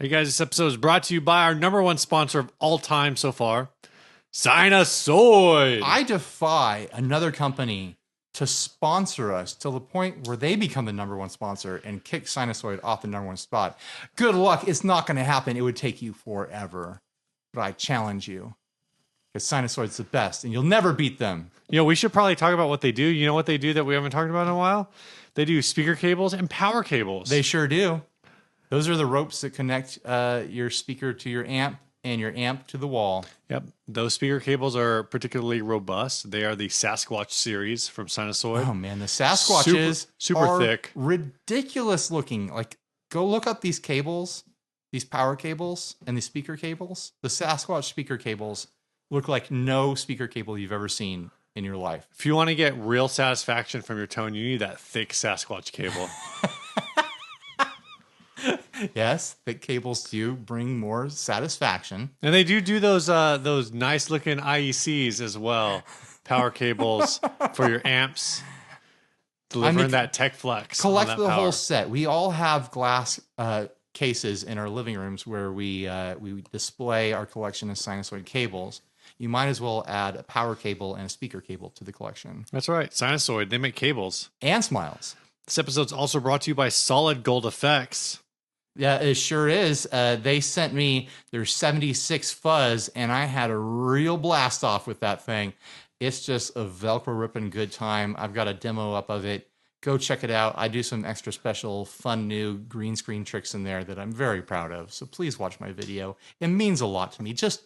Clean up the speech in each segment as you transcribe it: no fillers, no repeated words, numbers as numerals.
Hey guys, this episode is brought to you by our number one sponsor of all time so far, Sinusoid. I defy another company to sponsor us till the point where they become the number one sponsor and kick Sinusoid off the number one spot. Good luck. It's not going to happen. It would take you forever. But I challenge you. Because Sinusoid's the best, and you'll never beat them. You know, we should probably talk about what they do. You know what they do that we haven't talked about in a while? They do speaker cables and power cables. They sure do. Those are the ropes that connect your speaker to your amp and your amp to the wall. Yep. Those speaker cables are particularly robust. They are the Sasquatch series from Sinusoid. Oh, man. The Sasquatches super are thick. Ridiculous looking. Like, go look up these cables, these power cables and these speaker cables. The Sasquatch speaker cables look like no speaker cable you've ever seen in your life. If you want to get real satisfaction from your tone, you need that thick Sasquatch cable. Yes, thick cables do bring more satisfaction. And they do those nice looking IECs as well. Power cables for your amps. Delivering that tech flex. Collect the whole set. We all have glass cases in our living rooms where we display our collection of Sinusoid cables. You might as well add a power cable and a speaker cable to the collection. That's right. Sinusoid, they make cables. And smiles. This episode's also brought to you by Solid Gold Effects. Yeah, it sure is. They sent me their 76 fuzz, and I had a real blast off with that thing. It's just a Velcro ripping good time. I've got a demo up of it. Go check it out. I do some extra special, fun, new green screen tricks in there that I'm very proud of. So please watch my video. It means a lot to me. Just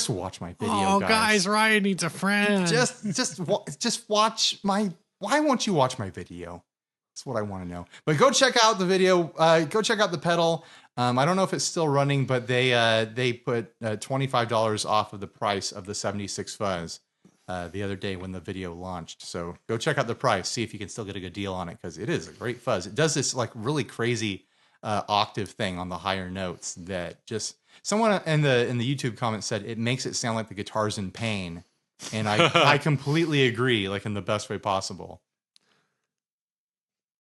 watch my video, oh, guys, Ryan needs a friend. Just watch my. Why won't you watch my video? That's what I want to know. But go check out the video. Go check out the pedal. I don't know if it's still running, but they put $25 off of the price of the 76 fuzz the other day when the video launched. So go check out the price. See if you can still get a good deal on it, because it is a great fuzz. It does this like really crazy octave thing on the higher notes that just someone in the YouTube comments said it makes it sound like the guitar's in pain. And I completely agree, like in the best way possible.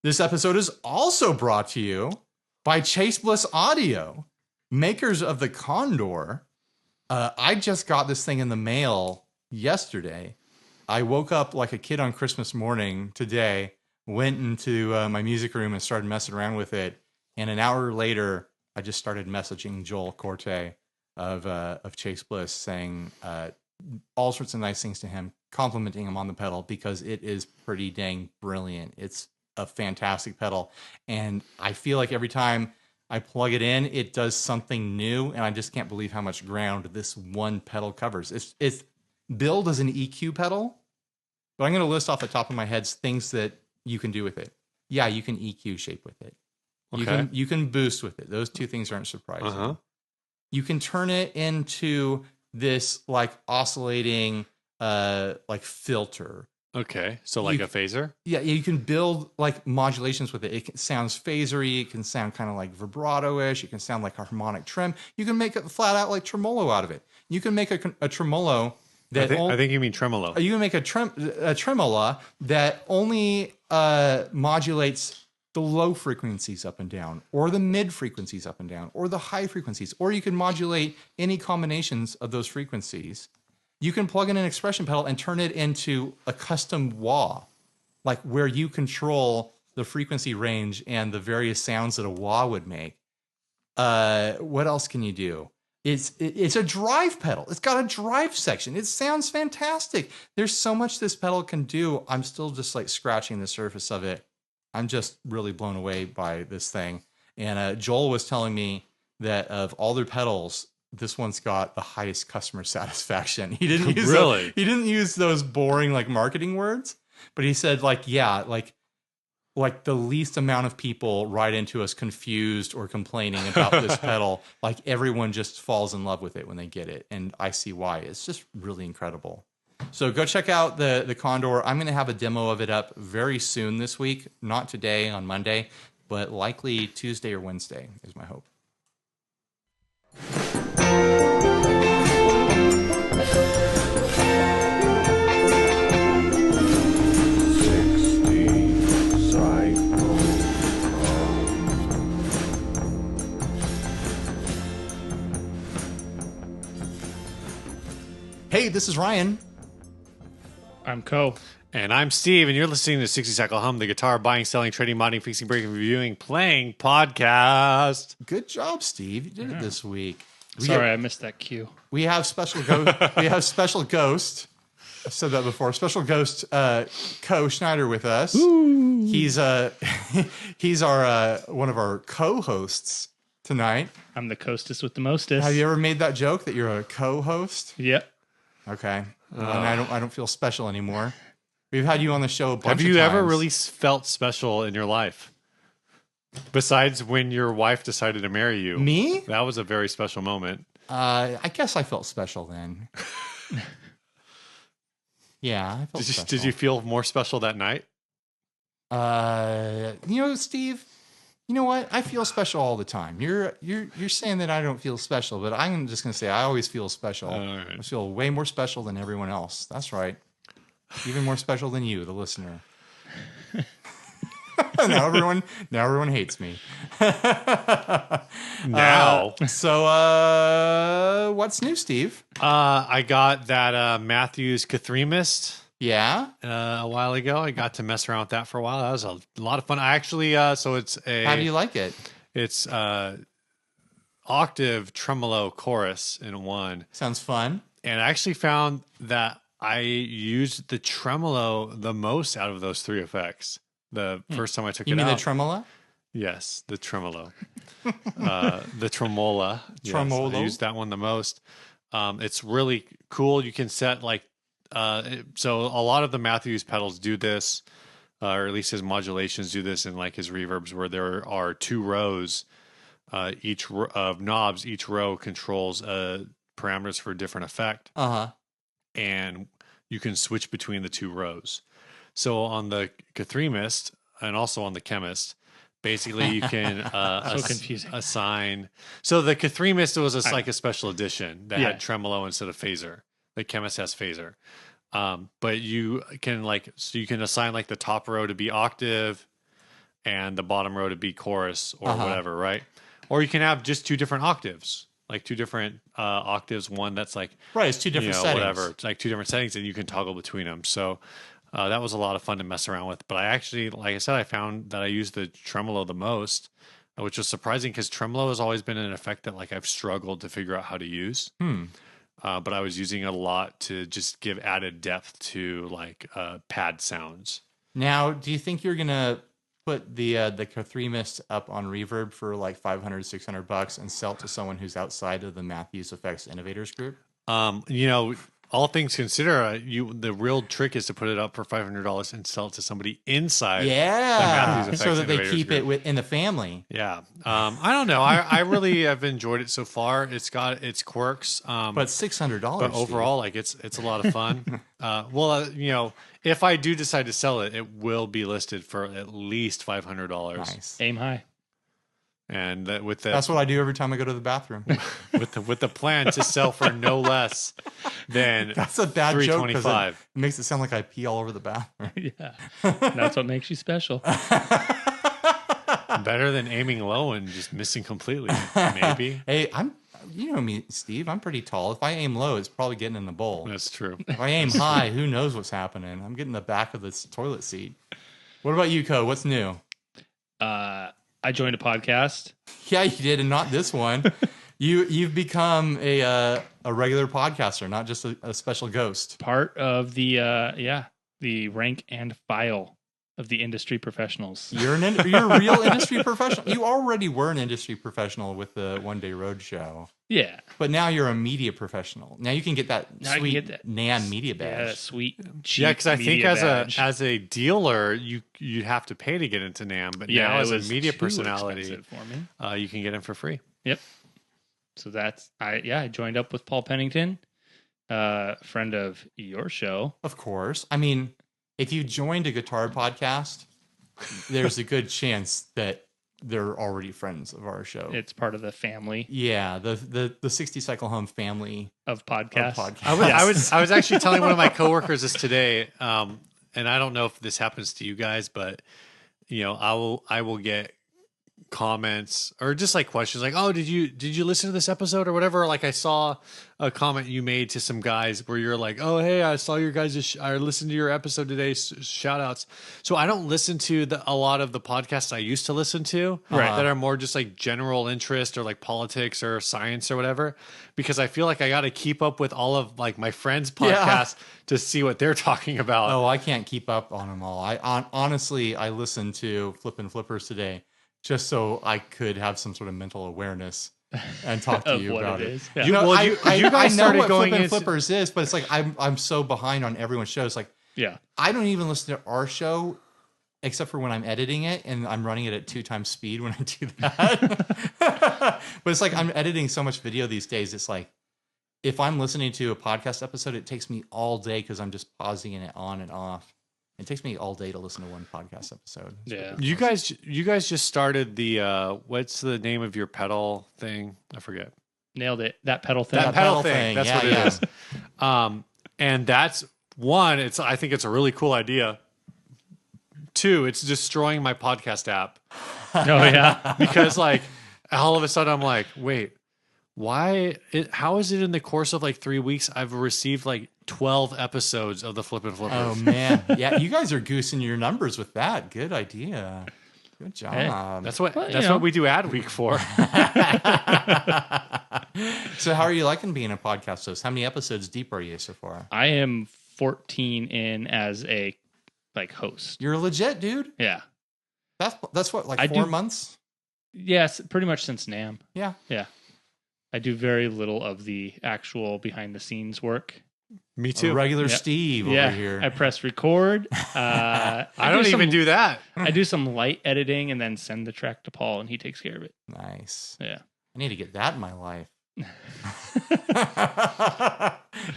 This episode is also brought to you by Ch3mist Audio, makers of the Condor. I just got this thing in the mail yesterday. I woke up like a kid on Christmas morning today, went into my music room and started messing around with it. And an hour later, I just started messaging Joel Corte of Ch3mist saying all sorts of nice things to him, complimenting him on the pedal because it is pretty dang brilliant. It's a fantastic pedal, and I feel like every time I plug it in, it does something new, and I just can't believe how much ground this one pedal covers. It's billed as an EQ pedal, but I'm going to list off the top of my head things that you can do with it. Yeah, you can EQ shape with it. Okay. You can boost with it. Those two things aren't surprising. Uh-huh. You can turn it into this like oscillating like filter. Okay, so like a phaser? Yeah, you can build like modulations with it. It sounds phasery. It can sound kind of like vibrato-ish. It can sound like a harmonic trim. You can make it flat out like tremolo out of it. You can make a tremolo that... I think you mean tremolo. You can make a tremola that only modulates the low frequencies up and down, or the mid frequencies up and down, or the high frequencies, or you can modulate any combinations of those frequencies. You can plug in an expression pedal and turn it into a custom wah, like where you control the frequency range and the various sounds that a wah would make. What else can you do? It's a drive pedal. It's got a drive section. It sounds fantastic. There's so much this pedal can do. I'm still just like scratching the surface of it. I'm just really blown away by this thing. And Joel was telling me that of all their pedals, this one's got the highest customer satisfaction. He didn't use he didn't use those boring like marketing words, but he said like, yeah, like the least amount of people write into us confused or complaining about this pedal. Like everyone just falls in love with it when they get it. And I see why. It's just really incredible. So go check out the Condor. I'm going to have a demo of it up very soon this week. Not today on Monday, but likely Tuesday or Wednesday is my hope. Hey, this is Ryan. I'm Coe. And I'm Steve, and you're listening to 60 Cycle Hum, the guitar buying, selling, trading, modding, fixing, breaking, reviewing, playing podcast. Good job, Steve. You did it this week. Sorry, I missed that cue. We have special ghost. I've said that before. Special ghost Coe Schneider with us. Ooh. He's our one of our co-hosts tonight. I'm the coastest with the mostest. Have you ever made that joke that you're a co-host? Yep. Okay. Well, and I don't feel special anymore. We've had you on the show a bunch of times. Have you ever really felt special in your life? Besides when your wife decided to marry you. Me? That was a very special moment. I guess I felt special then. Yeah, I felt special. Did you feel more special that night? Steve, you know what? I feel special all the time. You're saying that I don't feel special, but I'm just going to say I always feel special. Right. I feel way more special than everyone else. That's right. Even more special than you, the listener. Now everyone hates me. Now. So what's new, Steve? I got that Matthews Ch3mist. Yeah. A while ago. I got to mess around with that for a while. That was a lot of fun. I actually so it's a How do you like it? It's octave tremolo chorus in one. Sounds fun. And I actually found that I used the tremolo the most out of those three effects. The first time I took You it mean out. the tremolo? Yes, the tremolo. The tremola. Tremolo. Yes, I used that one the most. It's really cool. You can set so a lot of the Matthews pedals do this, or at least his modulations do this, and like his reverbs, where there are two rows, each of knobs. Each row controls parameters for a different effect. And you can switch between the two rows. So on the Ch3mist and also on the Chemist, basically you can confusing. assign. So the Ch3mist was like a special edition that Yeah. had tremolo instead of phaser. The Chemist has phaser. But you can you can assign like the top row to be octave and the bottom row to be chorus or whatever, right? Or you can have just two different octaves. Like two different octaves, one that's like right, it's two different settings. Whatever. It's like two different settings, and you can toggle between them. So that was a lot of fun to mess around with. But I actually, like I said, I found that I used the tremolo the most, which was surprising because tremolo has always been an effect that like I've struggled to figure out how to use. But I was using it a lot to just give added depth to like pad sounds. Now, do you think you're gonna put the Ch3mist up on Reverb for like $500-$600 and sell it to someone who's outside of the Matthews Effects Innovators group? All things considered, the real trick is to put it up for $500 and sell it to somody inside. Yeah, so that they keep it in the family. Yeah, I don't know. I really have enjoyed it so far. It's got its quirks, but $600. But overall, like it's a lot of fun. If I do decide to sell it, it will be listed for at least $500. Nice. Aim high. And that's what I do every time I go to the bathroom. with the plan to sell for no less than that's a bad joke because it makes it sound like I pee all over the bathroom. Yeah, that's what makes you special. Better than aiming low and just missing completely. Maybe. Hey, you know me, Steve. I'm pretty tall. If I aim low, it's probably getting in the bowl. That's true. If I aim high, who knows what's happening? I'm getting the back of this toilet seat. What about you, Coe? What's new? I joined a podcast. Yeah, you did, and not this one. You've become a regular podcaster, not just a special ghost. Part of the rank and file of the industry professionals. You're a real industry professional. You already were an industry professional with the One Day Roadshow. Yeah, but now you're a media professional. Now you can get that sweet NAM media badge. Yeah, sweet. Yeah, because I think as a dealer, you have to pay to get into NAM, but now as a media personality, for me. You can get in for free. Yep. So I joined up with Paul Pennington, friend of your show, of course. I mean, if you joined a guitar podcast, there's a good chance that they're already friends of our show. It's part of the family. Yeah, the 60 Cycle Hum family of podcasts. I was actually telling one of my coworkers this today, and I don't know if this happens to you guys, but I will get comments or just like questions like, oh, did you listen to this episode or whatever? Like I saw a comment you made to some guys where you're like, oh, hey, I saw your guys, I listened to your episode today, shout outs. So I don't listen to a lot of the podcasts I used to listen to that are more just like general interest or like politics or science or whatever, because I feel like I got to keep up with all of like my friends' podcasts to see what they're talking about. Oh, I can't keep up on them all. Honestly, I listened to Flippin' Flippers today just so I could have some sort of mental awareness and talk to you about it. Yeah. You guys know started what going Flippin' into Flippers is, but it's like I'm so behind on everyone's shows. Like, I don't even listen to our show except for when I'm editing it, and I'm running it at 2 times speed when I do that. But it's like I'm editing so much video these days. It's like if I'm listening to a podcast episode, it takes me all day because I'm just pausing it on and off. It takes me all day to listen to one podcast episode. You guys just started the what's the name of your pedal thing? I forget. Nailed it. That pedal thing. That pedal thing. That's what it is. And that's one. I think it's a really cool idea. 2, it's destroying my podcast app. Oh yeah, because like all of a sudden I'm like, wait, how is it in the course of like 3 weeks I've received like 12 episodes of the Flippin' Flippers? Oh man, yeah, you guys are goosing your numbers with that. Good idea. Good job. Hey, that's what we do ad week for. So how are you liking being a podcast host? How many episodes deep are you so far? I am 14 in as a host. You're legit, dude. Yeah. That's what, like 4 months? Yes, pretty much since NAMM. Yeah. Yeah. I do very little of the actual behind the scenes work. Me too. Regular Steve over here. I press record. I don't even do that. I do some light editing and then send the track to Paul, and he takes care of it. Nice. Yeah. I need to get that in my life.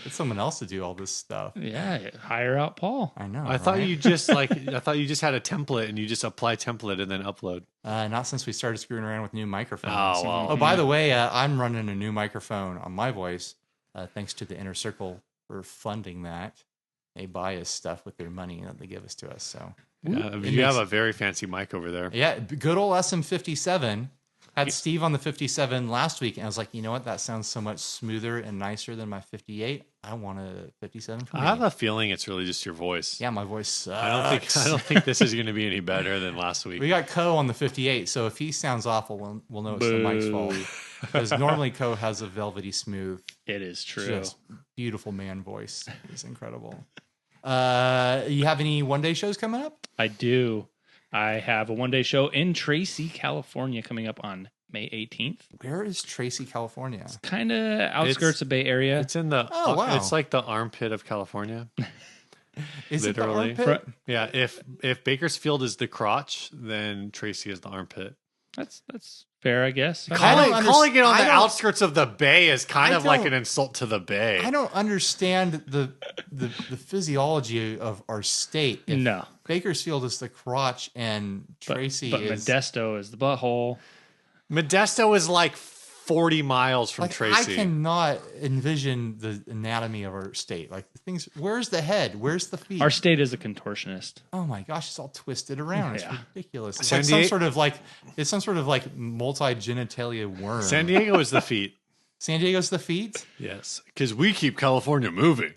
Get someone else to do all this stuff. Yeah, hire out Paul. I know. I thought you just had a template and you just apply template and then upload. Not since we started screwing around with new microphones. Oh, well. Oh, by the way, I'm running a new microphone on my voice, thanks to the Inner Circle for funding that. They buy us stuff with their money that they give us to us. So you have a very fancy mic over there. Yeah, good old SM57. Had Steve on the 57 last week, and I was like, you know what? That sounds so much smoother and nicer than my 58. I want a 57 for me. I have a feeling it's really just your voice. Yeah, my voice sucks. I don't think this is going to be any better than last week. We got Coe on the 58, so if he sounds awful, we'll know it's the mic's fault. Because normally Coe has a velvety smooth. It is true. Just beautiful man voice. It's incredible. You have any one-day shows coming up? I do. I have a one-day show in Tracy, California, coming up on May 18th. Where is Tracy, California? It's kind of outskirts of Bay Area. It's in the. Oh, wow. It's like the armpit of California. Is literally. it the armpit? Yeah. If Bakersfield is the crotch, then Tracy is the armpit. That's fair, I guess. Calling it on the outskirts of the Bay is kind of like an insult to the Bay. I don't understand the physiology of our state. No. Bakersfield is the crotch and Tracy but is... Modesto is the butthole. Modesto is like 40 miles from Tracy. I cannot envision the anatomy of our state. Like things, where's the head? Where's the feet? Our state is a contortionist. Oh my gosh, it's all twisted around. It's ridiculous. It's San like some sort of like multi-genitalia worm. San Diego is the feet. San Diego's the feet? Yes, because we keep California moving.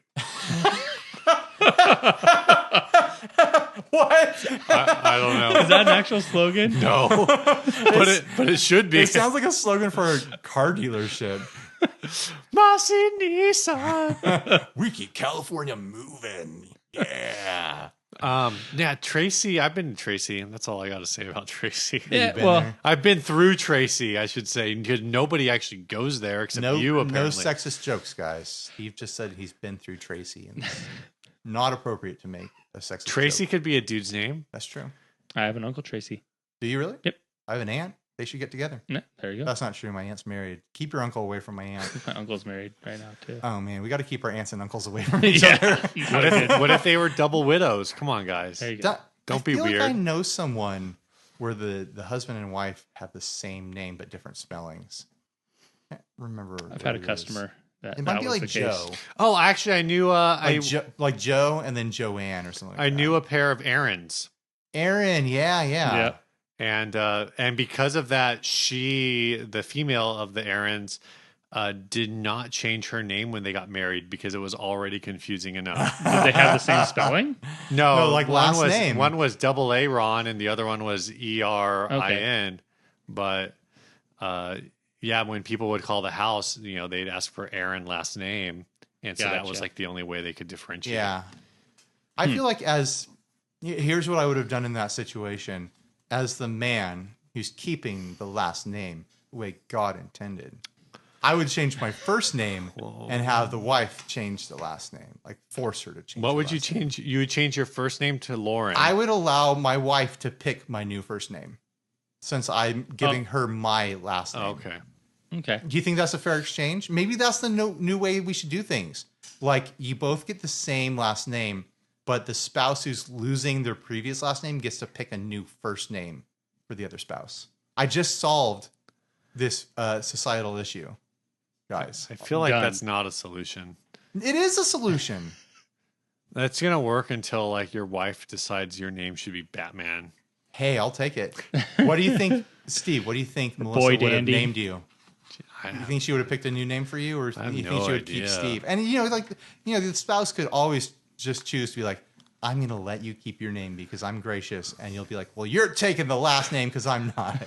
What? I don't know. Is that an actual slogan? No, but it should be. It sounds like a slogan for a car dealership. Mossy Nissan. We keep California moving. Yeah. Yeah, Tracy. I've been to Tracy, and that's all I got to say about Tracy. Yeah, well, I've been through Tracy, I should say. Nobody actually goes there except you, apparently. No sexist jokes, guys. Steve just said he's been through Tracy, and it's not appropriate to make a sexist Tracy joke. could be a dude's name. That's true. I have an Uncle Tracy. Do you really? Yep. I have an aunt. They should get together. No, there you go. That's not true. My aunt's married. Keep your uncle away from my aunt. My uncle's married right now, too. Oh, man. We got to keep our aunts and uncles away from each other. What if they were double widows? Come on, guys. There you go. Don't be weird. Like I know someone where the husband and wife have the same name but different spellings. I can't remember. I've had a customer that It might that be was like the Joe. case. Oh, actually, I knew. Like Joe and then Joanne or something like that. I knew a pair of Aarons. Aaron. Yeah. Yep. And because of that, the female of the Aarons, did not change her name when they got married because it was already confusing enough. Did they have the same spelling? No, like last name. One was double A Ron and the other one was ERIN. But yeah, when people would call the house, they'd ask for Aaron last name, and so that was Gotcha. like the only way they could differentiate. Yeah. I feel like here's what I would have done in that situation. As the man who's keeping the last name the way God intended, I would change my first name and have the wife change the last name, like force her to change. What the would you last name. change? You would change your first name to Lauren. I would allow my wife to pick my new first name since I'm giving her my last name. Okay. Okay. Do you think that's a fair exchange? Maybe that's the new way we should do things. Like you both get the same last name, but the spouse who's losing their previous last name gets to pick a new first name for the other spouse. I just solved this societal issue, guys. I feel like Done. that's not a solution. It is a solution. That's gonna work until like your wife decides your name should be Batman. Hey, I'll take it. What do you think, Steve? What do you think Melissa Boy would have dandy. named you? I You think she would have picked a new name for you, or I have you no think she would keep idea. Steve? And the spouse could always just choose to be like, I'm going to let you keep your name because I'm gracious, and you'll be like, well, you're taking the last name because I'm not.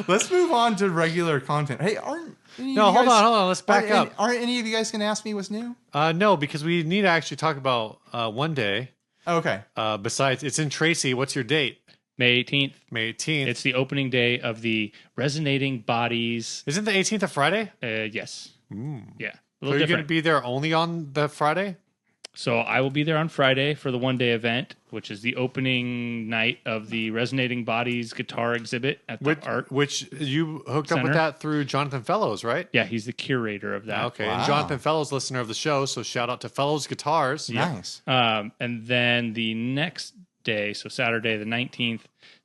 Let's move on to regular content. Hey, aren't any No, of you hold guys- on. Let's back up. Aren't any of you guys going to ask me what's new? No, because we need to actually talk about one day. Okay. Besides, it's in Tracy. What's your date? May 18th. May 18th. It's the opening day of the Resonating Bodies. Isn't the 18th a Friday? Yes. Yeah. A So little you're going to different. be there only on the Friday? So I will be there on Friday for the one-day event, which is the opening night of the Resonating Bodies guitar exhibit at the art. Which you hooked up with Center. that through Jonathan Fellows, right? Yeah, he's the curator of that. Okay. Wow. And Jonathan Fellows, listener of the show, so shout out to Fellows Guitars. Nice. And then the next day, so Saturday the 19th,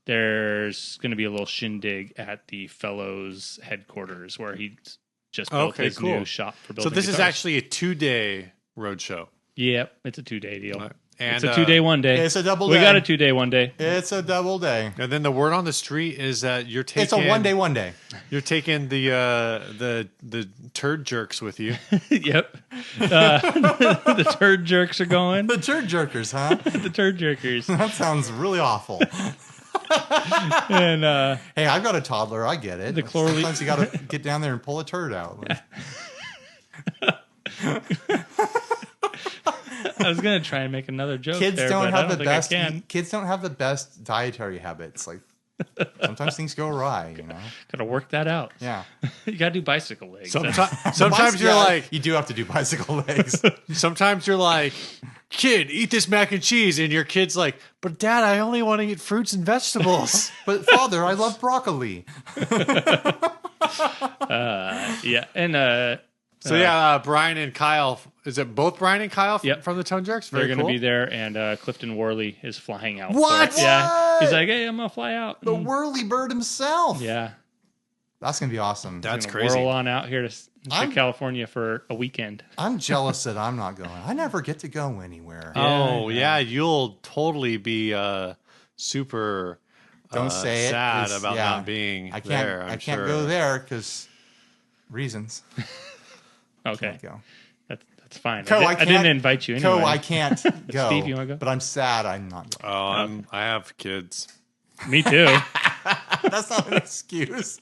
there's going to be a little shindig at the Fellows headquarters where he just built Okay, his cool. new shop for So building this is guitars. actually a 2-day roadshow. Yep, it's a 2-day deal. And, It's a 2-day, 1-day. It's a double We day. got a 2-day, 1-day. It's a double day. And then the word on the street is that you're taking It's a one day. You're taking the turd jerks with you. Yep. The turd jerks are going. The turd jerkers, huh? The turd jerkers. That sounds really awful. And Hey, I've got a toddler. I get it. The chlorine- Sometimes you got to get down there and pull a turd out. I was gonna try and make another joke. Kids there, don't but I have don't the think I best. can. Kids don't have the best dietary habits. Like sometimes things go awry. You know. Gotta work that out. Yeah. You gotta do bicycle legs. Sometimes you're Yeah, like, you do have to do bicycle legs. sometimes you're like, kid, eat this mac and cheese, and your kid's like, but Dad, I only want to eat fruits and vegetables. But Father, I love broccoli. Yeah, and So yeah, Brian and Kyle. Is it both Brian and Kyle Yep. from the Tone Jerks? they're Very gonna cool. be there, and Clifton Worley is flying out. for What? it. Yeah, What? he's like, hey, I'm gonna fly out. The whirly bird himself. Yeah, That's gonna be awesome. That's gonna crazy. Whirl on out here to California for a weekend. I'm jealous that I'm not going. I never get to go anywhere. Oh yeah, you'll totally be super Don't say it, sad 'cause, about yeah, not being I can't. there. I I'm can't sure. go there because reasons. Okay, Can't go. that's fine. Co, I didn't invite you anyway. Co, I can't go. Steve, you wanna go? But I'm sad I'm not going. Oh, I have kids. Me too. That's not an excuse.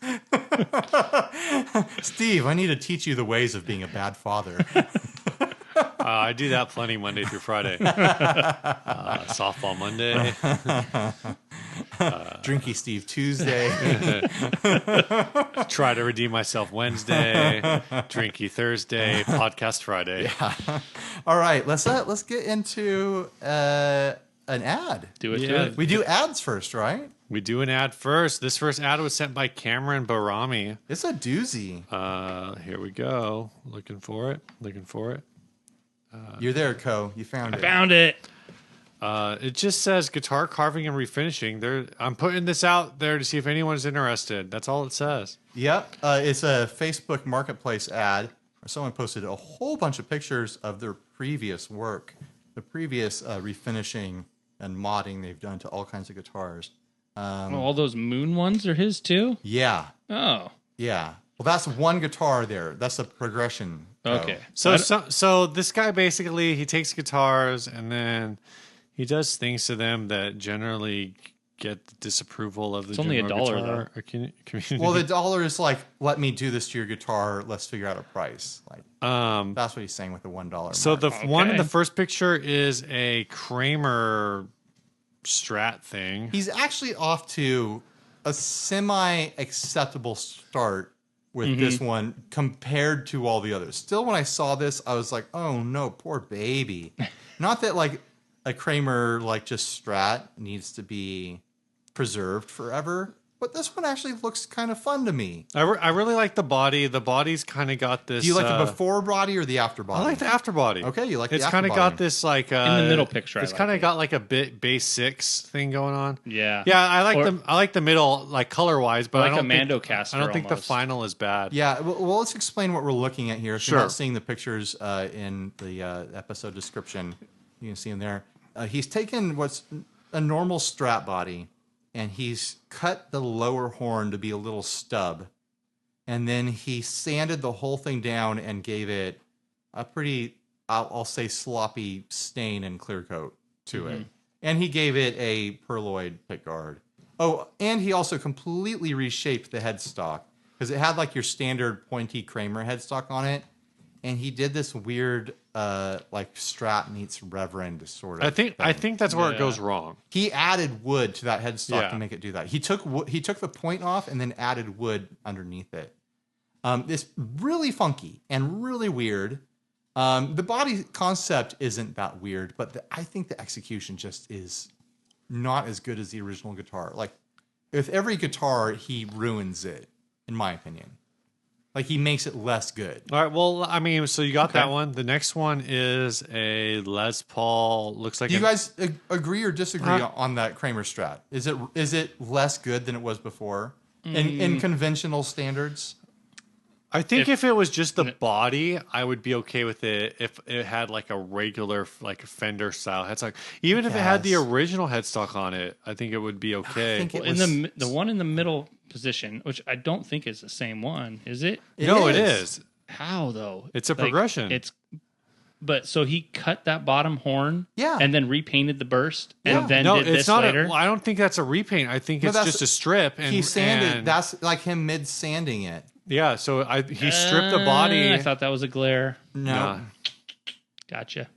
Steve, I need to teach you the ways of being a bad father. I do that plenty Monday through Friday. Softball Monday. Drinky Steve Tuesday. Try to redeem myself Wednesday. Drinky Thursday. Podcast Friday. All right, let's get into an ad. Do it. Yeah. Do it. We do ads first, right? We do an ad first. This first ad was sent by Cameron Barami. It's a doozy. Here we go. Looking for it. You're there, Co. You found it. Found it. It just says guitar carving and refinishing. I'm putting this out there to see if anyone's interested. That's all it says. Yep. It's a Facebook Marketplace ad where someone posted a whole bunch of pictures of their previous work, the previous refinishing and modding they've done to all kinds of guitars. All those Moon ones are his too? Yeah, Oh. yeah. Well, that's one guitar there. That's a progression. Okay. So this guy basically he takes guitars and then he does things to them that generally get the disapproval of the It's only general $1 guitar or community. Well, the dollar is like, let me do this to your guitar. Let's figure out a price. Like, that's what he's saying with the $1. So mark. the one in Okay. the first picture is a Kramer Strat thing. He's actually off to a semi-acceptable start with this one compared to all the others. Still, when I saw this, I was like, oh no, poor baby. Not that like a Kramer like just Strat needs to be preserved forever, but this one actually looks kind of fun to me. I really like the body. The body's kind of got this. Do you like the before body or the after body? I like the after body. Okay, you like the It's after kind of body. got this like In the middle picture, I It's like kind of it. got like a bit bass 6 thing going on. Yeah. Yeah, I like Or- I like the middle like color wise, but Like I a don't think, Mandocaster I don't think the almost. final is bad. Yeah, well, let's explain what we're looking at here. If you're Sure. not seeing the pictures in the episode description, you can see them there. He's taken what's a normal Strat body, and he's cut the lower horn to be a little stub, and then he sanded the whole thing down and gave it a pretty, I'll say, sloppy stain and clear coat to it. And he gave it a perloid pickguard. Oh, and he also completely reshaped the headstock because it had like your standard pointy Kramer headstock on it, and he did this weird like Strat meets Reverend sort of. I thing. think that's where it Yeah. goes wrong. He added wood to that headstock Yeah. to make it do that. He took the point off and then added wood underneath it. It's really funky and really weird. The body concept isn't that weird, but I think the execution just is not as good as the original guitar. Like, with every guitar, he ruins it, in my opinion. Like, he makes it less good. All right. Well, I mean, so you got that one. The next one is a Les Paul. Looks like Do you an- guys agree or disagree on that Kramer Strat? Is it less good than it was before in conventional standards? I think if it was just the body, I would be okay with it. If it had like a regular like Fender style headstock, even if it had the Yes. original headstock on it, I think it would be okay. think it Well, was- in the one in the middle position, which I don't think is the same one, is it? It No, it is. is. How though? It's a progression. But so he cut that bottom horn, Yeah. and then repainted the burst, Yeah. and then No, did it's this not. later. I don't think that's a repaint. I think No, it's that's- just a strip. And He sanded. and- That's like him mid sanding it. yeah. So he stripped the body. I thought that was a glare. No. Nah, Gotcha.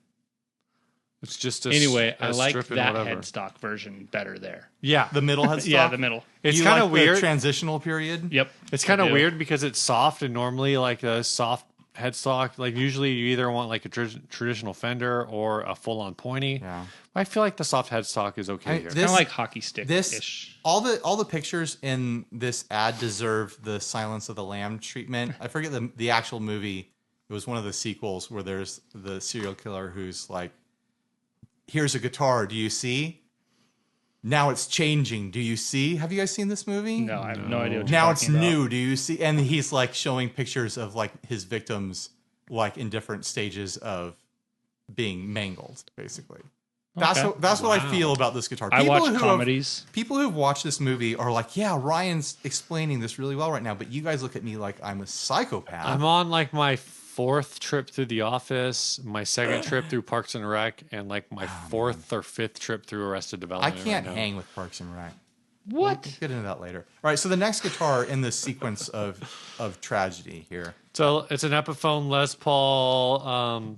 it's just a Anyway, a I like strip and that whatever. headstock version better there. Yeah, The middle headstock. Yeah, the middle. it's You kind like of the weird. transitional period. Yep. It's kind I of do. weird because it's soft, and normally like a soft headstock, like usually you either want like a traditional Fender or a full-on pointy. Yeah. I feel like the soft headstock is okay here. Kind of like hockey stick This ish. all the pictures in this ad deserve the Silence of the Lamb treatment. I forget the actual movie. It was one of the sequels where there's the serial killer who's like, "Here's a guitar. Do you see? Now it's changing. Do you see? Have you guys seen this movie? No, I have no idea. What you're Now it's talking about. new. Do you see?" And he's like showing pictures of like his victims, like in different stages of being mangled, basically. That's Okay. what I feel about this guitar. I watch who have- comedies. People who've watched this movie are like, "Yeah, Ryan's explaining this really well right now," but you guys look at me like I'm a psychopath. I'm on like my 4th trip through The Office, my 2nd trip through Parks and Rec, and like my 4th or 5th trip through Arrested I Development. can't right now. hang with Parks and Rec. What? We'll get into that later. All right, so the next guitar in this sequence of tragedy here. So it's an Epiphone Les Paul.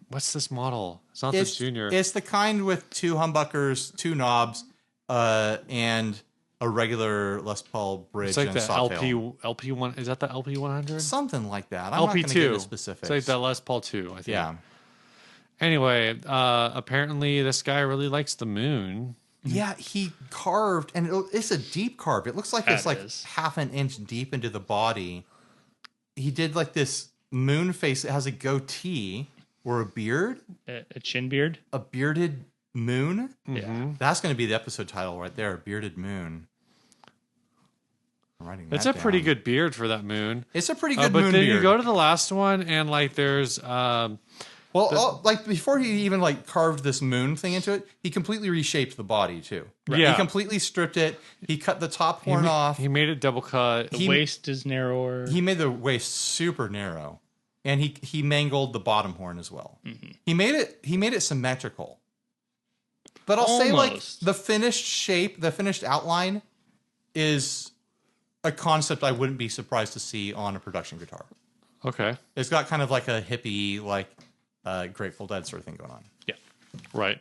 What's this model? It's not this Junior. It's the kind with 2 humbuckers, 2 knobs, and a regular Les Paul bridge. It's like and the sawtail. LP one. Is that the LP 100? Something like that. I'm not LP going to get into 2. specifics. It's like the Les Paul 2. I think. Yeah. Anyway, apparently this guy really likes the moon. Yeah, he carved, and it's a deep carve. It looks like it's That like is. half an inch deep into the body. He did like this moon face. It has a goatee or a beard, A chin beard? a bearded moon. Yeah. That's going to be the episode title right there, Bearded Moon. I'm writing It's that a pretty down. good beard for that moon. It's a pretty good But moon then beard. you go to the last one, and like there's Hold Well, like before he even like carved this moon thing into it, he completely reshaped the body too. Yeah. He completely stripped it. He cut the top horn off. He made it double cut. The waist is narrower. He made the waist super narrow, and he mangled the bottom horn as well. Mm-hmm. He made it symmetrical. But I'll say like Almost. the finished shape, the finished outline is a concept I wouldn't be surprised to see on a production guitar. Okay. It's got kind of like a hippie, like Grateful Dead sort of thing going on. Yeah. Right.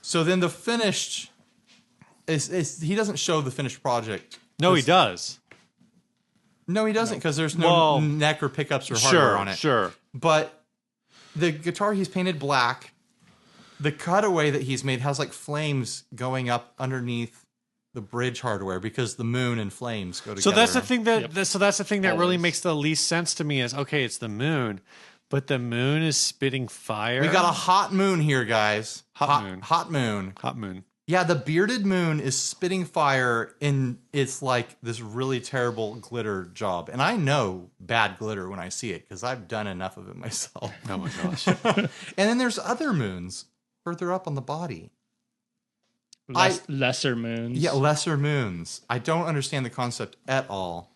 So then the finished is he doesn't show the finished project. No, he does. No, he doesn't because there's no Well, neck or pickups or hardware on it. Sure. But the guitar he's painted black. The cutaway that he's made has like flames going up underneath the bridge hardware because the moon and flames go together. So that's the thing that really Always. makes the least sense to me is okay, it's the moon, but the moon is spitting fire. We got a hot moon here, guys. Hot moon. Hot moon. hot moon. Yeah, the bearded moon is spitting fire and it's like this really terrible glitter job. And I know bad glitter when I see it because I've done enough of it myself. Oh my gosh. And then there's other moons further up on the body. Lesser moons. Yeah, lesser moons. I don't understand the concept at all.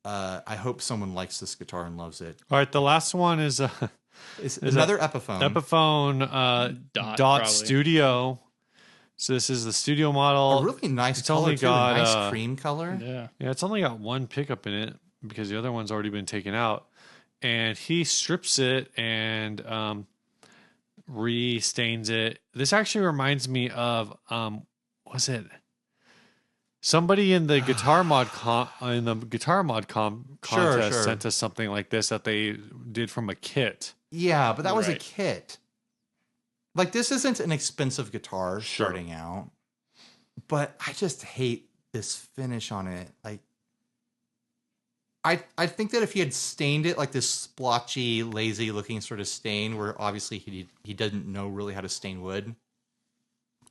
I hope someone likes this guitar and loves it. All right, the last one is It's another Epiphone. Epiphone Dot, Dot probably. Studio. So this is the studio model. A really nice It's color only too. got, A nice cream color. Yeah. Yeah, it's only got one pickup in it because the other one's already been taken out. And he strips it and re-stains it. This actually reminds me of was it somebody in the guitar mod contest sure. sent us something like this that they did from a kit. Yeah, but that was a Right. kit. Like this isn't an expensive guitar Sure. starting out. But I just hate this finish on it. Like I think that if he had stained it like this splotchy, lazy looking sort of stain where obviously he doesn't know really how to stain wood.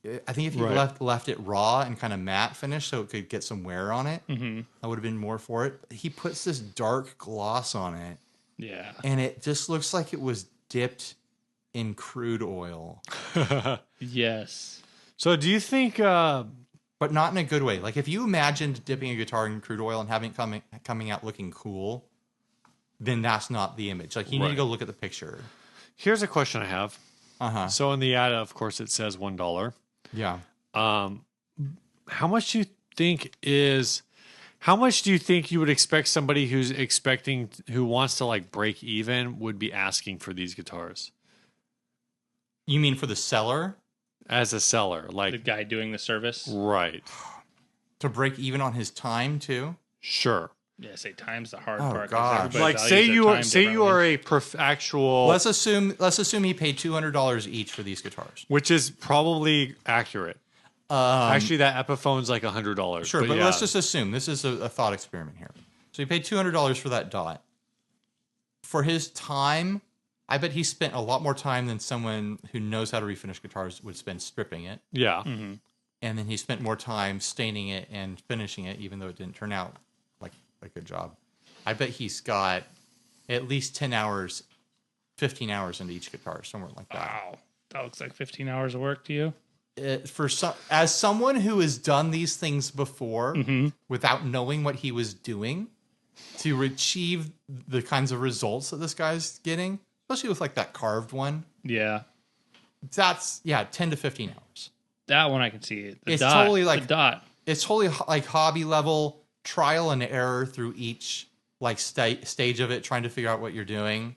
I think if he Right. left it raw and kind of matte finish so it could get some wear on it, Mm-hmm. I would have been more for it. But he puts this dark gloss on it Yeah. and it just looks like it was dipped in crude oil. Yes. So do you think But not in a good way. Like if you imagined dipping a guitar in crude oil and having it coming out looking cool, then that's not the image. Like you need to Right. go look at the picture. here's a question I have. Uh-huh. So in the ad, of course, it says $1. Yeah. How much do you think you would expect somebody who wants to like break even would be asking for these guitars You mean for the seller as a seller? The Like, guy doing the service. right. to break even on his time too? Sure. Yeah, say time's the hard Oh, part. 'cause gosh. everybody Like values say their you are time say you are a actual Let's assume he paid $200 each for these guitars. which is probably accurate. Actually, that Epiphone's like $100. Sure, but yeah. let's just assume this is a thought experiment here. So he paid $200 for that Dot. For his time, I bet he spent a lot more time than someone who knows how to refinish guitars would spend stripping it. yeah. Mm-hmm. And then he spent more time staining it and finishing it, even though it didn't turn out like a good job. I bet he's got at least 10 hours, 15 hours into each guitar, somewhere like that. Wow. That looks like 15 hours of work to you. As someone who has done these things before Mm-hmm. without knowing what he was doing to achieve the kinds of results that this guy's getting, especially with like that carved one, Yeah. that's 10 to 15 hours. That one I can see. The It's dot, totally like- the dot. It's totally like hobby level trial and error through each like stage of it, trying to figure out what you're doing.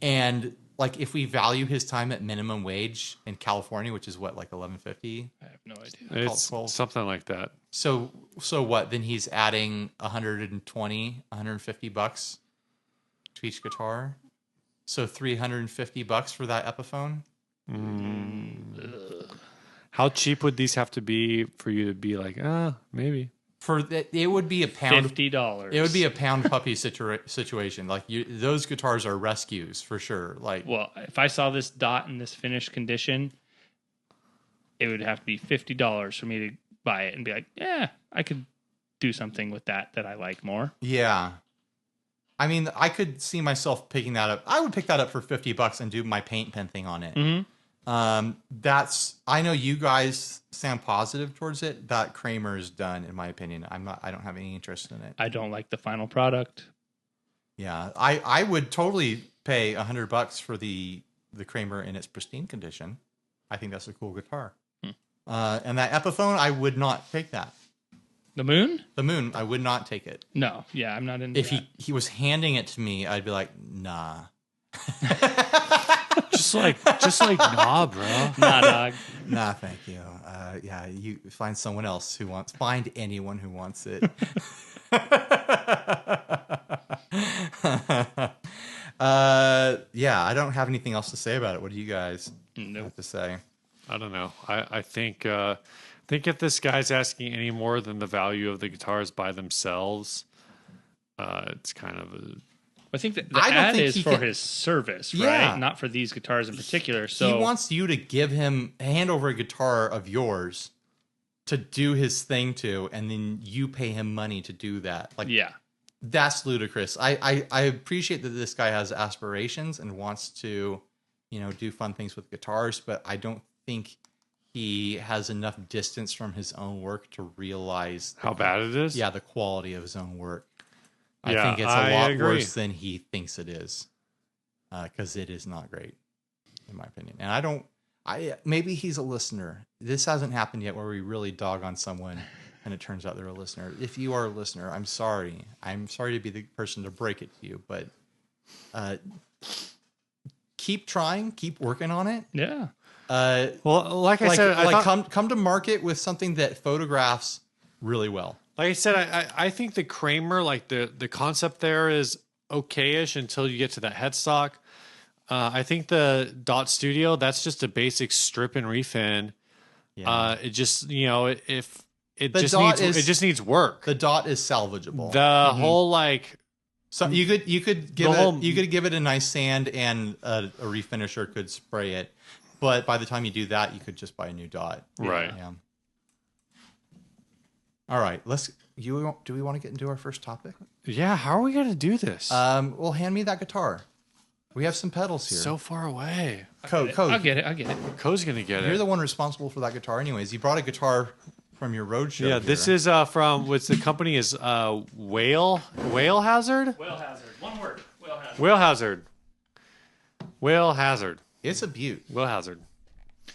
And like if we value his time at minimum wage in California, which is what, like $11.50. I have no idea. It's Well, something like that. So what? Then he's adding $150 to each guitar. So $350 for that Epiphone. How cheap would these have to be for you to be like, maybe? It would be a pound. $50. It would be a pound puppy situation. Like those guitars are rescues for sure. Like Well, if I saw this dot in this finished condition, it would have to be $50 for me to buy it and be like, yeah, I could do something with that I like more. yeah, I mean, I could see myself picking that up. I would pick that up for $50 and do my paint pen thing on it. I know you guys sound positive towards it. That Kramer is done, in my opinion. I don't have any interest in it. I don't like the final product. Yeah, I would totally pay $100 for the Kramer in its pristine condition. I think that's a cool guitar. And that Epiphone, I would not take that. The Moon? The Moon, I would not take it. No, yeah, I'm not into If he was handing it to me, I'd be like, nah. just like nah, bro. Nah, dog. Nah, thank you. Yeah, you find someone else find anyone who wants it. Yeah, I don't have anything else to say about it. What do you guys have to say? I don't know. I think if this guy's asking any more than the value of the guitars by themselves, it's kind of a... I think that the ad is for his service, right? Not for these guitars in particular. So he wants you to hand over a guitar of yours to do his thing to, and then you pay him money to do that. Like, yeah, that's ludicrous. I appreciate that this guy has aspirations and wants to, do fun things with guitars, but I don't think he has enough distance from his own work to realize how bad it is. Yeah, the quality of his own work. I think it's a lot worse than he thinks it is, because it is not great, in my opinion. And maybe he's a listener. This hasn't happened yet where we really dog on someone and it turns out they're a listener. If you are a listener, I'm sorry. I'm sorry to be the person to break it to you, but keep trying, keep working on it. Yeah. Well, like I said, come to market with something that photographs really well. Like I said, I think the Kramer, like the concept there is okay-ish until you get to that headstock. I think the Dot Studio, that's just a basic strip and refin. Yeah. It just, it just needs work. The Dot is salvageable. The whole like, so you could give it a nice sand, and a refinisher could spray it. But by the time you do that, you could just buy a new Dot. Right. Yeah. All right, do we want to get into our first topic? Yeah, how are we going to do this? Well, hand me that guitar. We have some pedals here. So far away. Coe, I'll get it. Coe's going to get it. You're the one responsible for that guitar anyways. You brought a guitar from your Roadshow. Yeah, here. this is from, what's the company is Whale Hazard? Whale Hazard. One word. Whale Hazard. Whale Hazard. Whale Hazard. It's a beaut. Whale Hazard.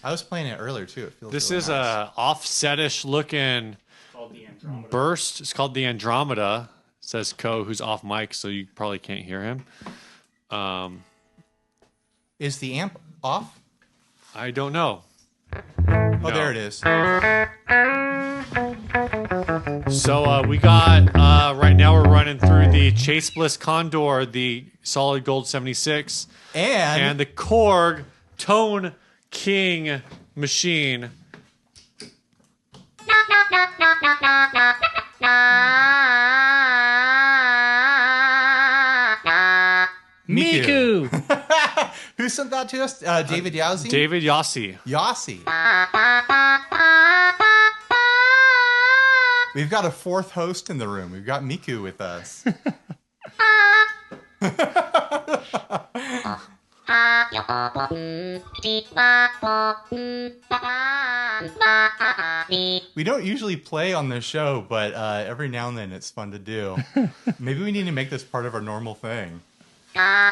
I was playing it earlier too. It feels this really is nice. A offsetish looking burst. It's called the Andromeda. Says Coe, who's off mic, so you probably can't hear him. Is the amp off? I don't know. Oh, there it is. So we got right now we're running through the Ch3mist Condor, the solid gold 76, and the Korg Tone King machine. Miku. Who sent that to us? David Yossi? David Yossi. We've got a fourth host in the room. We've got Miku with us. We don't usually play on this show, but every now and then it's fun to do. Maybe we need to make this part of our normal thing. I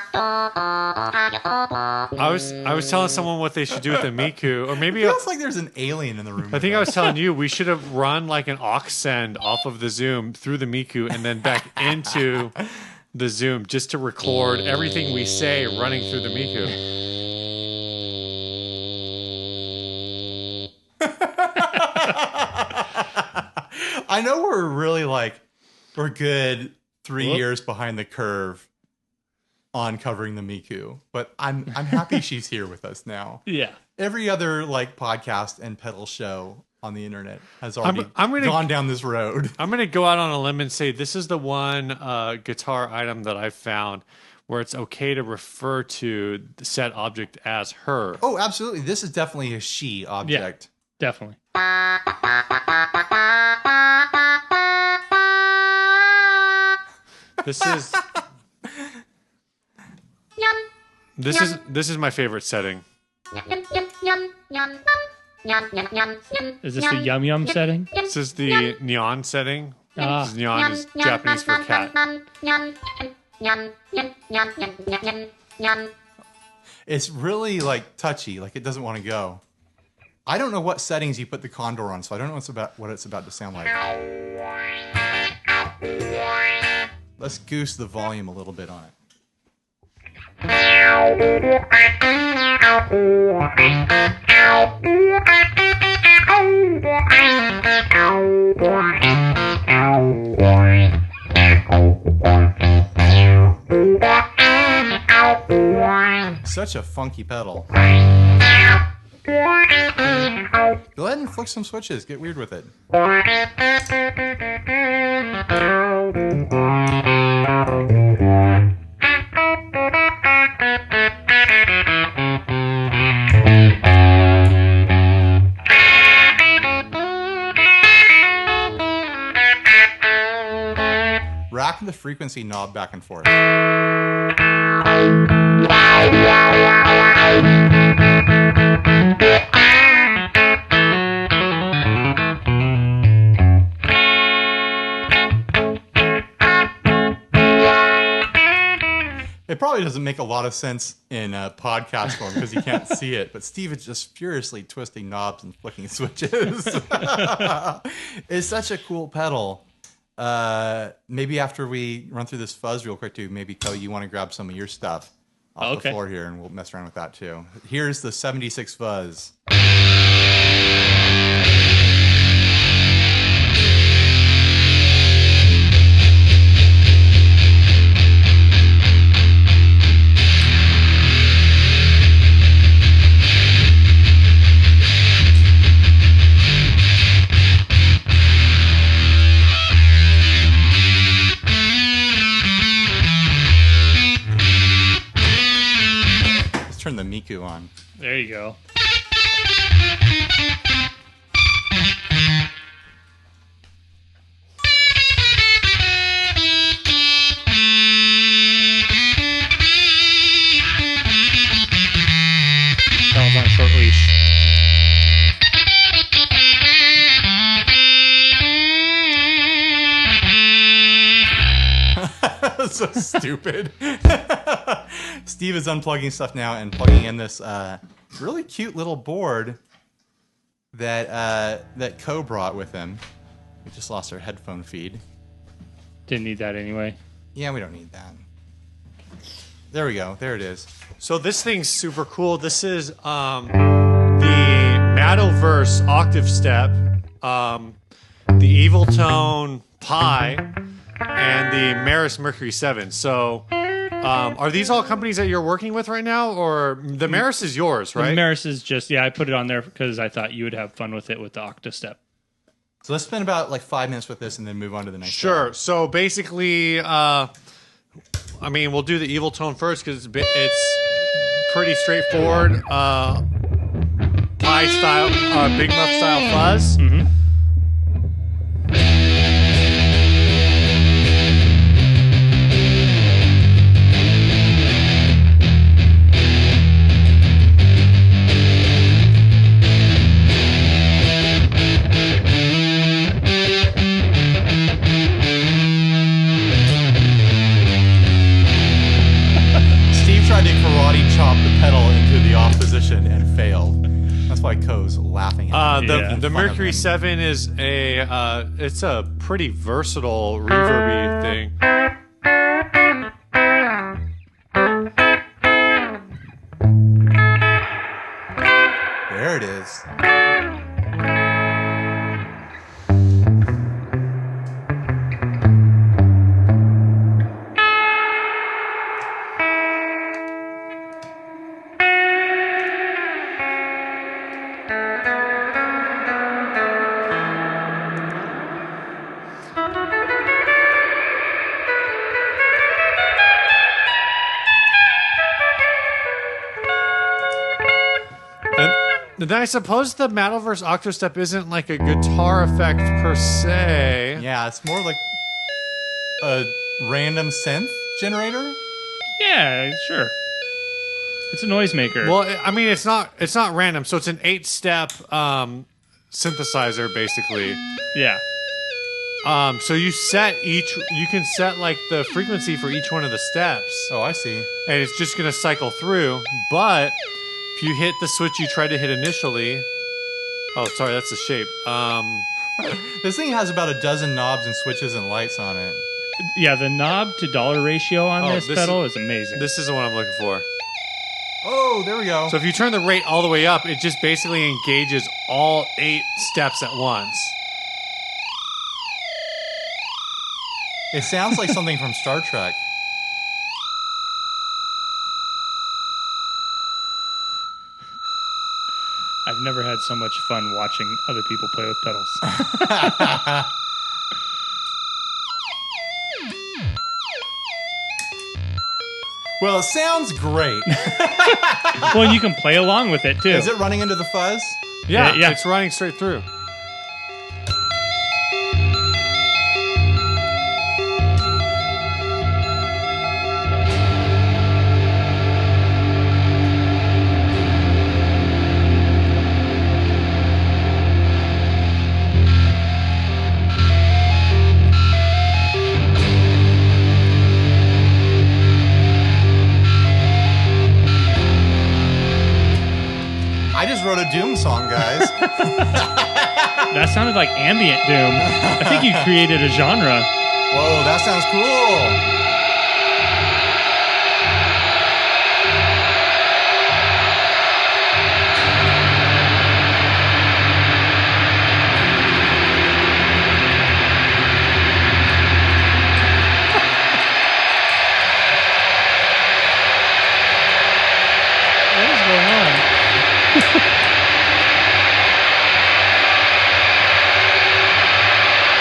was telling someone what they should do with the Miku, or maybe it feels like there's an alien in the room. I think I was telling you we should have run like an aux send off of the Zoom through the Miku and then back into the Zoom just to record everything we say running through the Miku. I know we're good 3 years behind the curve on covering the Miku, but I'm happy she's here with us now. Yeah. Every other podcast and pedal show on the internet has already gone down this road. I'm going to go out on a limb and say this is the one guitar item that I've found where it's okay to refer to the said object as her. Oh, absolutely. This is definitely a she object. Yeah, definitely. This is This is my favorite setting. Is this the yum yum setting? This is the neon setting. Ah. This is neon is Japanese for cat. It's really like touchy, like it doesn't want to go. I don't know what settings you put the condor on, so I don't know what it's about to sound like. Let's goose the volume a little bit on it. Such a funky pedal. Go ahead and flick some switches. Get weird with it. Rack the frequency knob back and forth. It probably doesn't make a lot of sense in podcast form because you can't see it, but Steve is just furiously twisting knobs and flicking switches. It's such a cool pedal. Maybe after we run through this fuzz real quick too, maybe Coe, you want to grab some of your stuff off the floor here and we'll mess around with that too. Here's the 76 fuzz. Turn the Miku on. There you go. That one's on a short leash. So stupid. Steve is unplugging stuff now and plugging in this really cute little board that Coe brought with him. We just lost our headphone feed. Didn't need that anyway. Yeah, we don't need that. There we go. There it is. So this thing's super cool. This is the Mattoverse octave step, the Evil Tone Pi, and the Maris Mercury 7. So are these all companies that you're working with right now, or the Maris is yours, right? The Maris is just, I put it on there because I thought you would have fun with it with the Octastep. So let's spend about like 5 minutes with this and then move on to the next Sure. one. So basically, we'll do the Evil Tone first because it's pretty straightforward. Pi style, Big Muff style fuzz. Mm-hmm. Tried to karate chop the pedal into the off position and failed. That's why Coe's laughing at him. The Mercury 7 is it's a pretty versatile reverby thing. There it is. Then I suppose the Mattoverse Octostep isn't like a guitar effect per se. Yeah, it's more like a random synth generator. Yeah, sure. It's a noisemaker. Well, I mean, it's not random. So it's an 8-step synthesizer, basically. Yeah. So you can set like the frequency for each one of the steps, Oh, I see. and it's just gonna cycle through. But if you hit the switch you tried to hit initially, oh, sorry, that's the shape. This thing has about a dozen knobs and switches and lights on it. Yeah, the knob to dollar ratio on Oh, this this pedal is amazing. This is the one I'm looking for. Oh, there we go. So if you turn the rate all the way up, it just basically engages all 8 steps at once. It sounds like something from Star Trek. I've never had so much fun watching other people play with pedals. Well, it sounds great. Well, and you can play along with it too. Is it running into the fuzz? Yeah, Yeah. it's running straight through. I just wrote a Doom song, guys. That sounded like ambient doom. I think you created a genre. Whoa, that sounds cool. What is going on?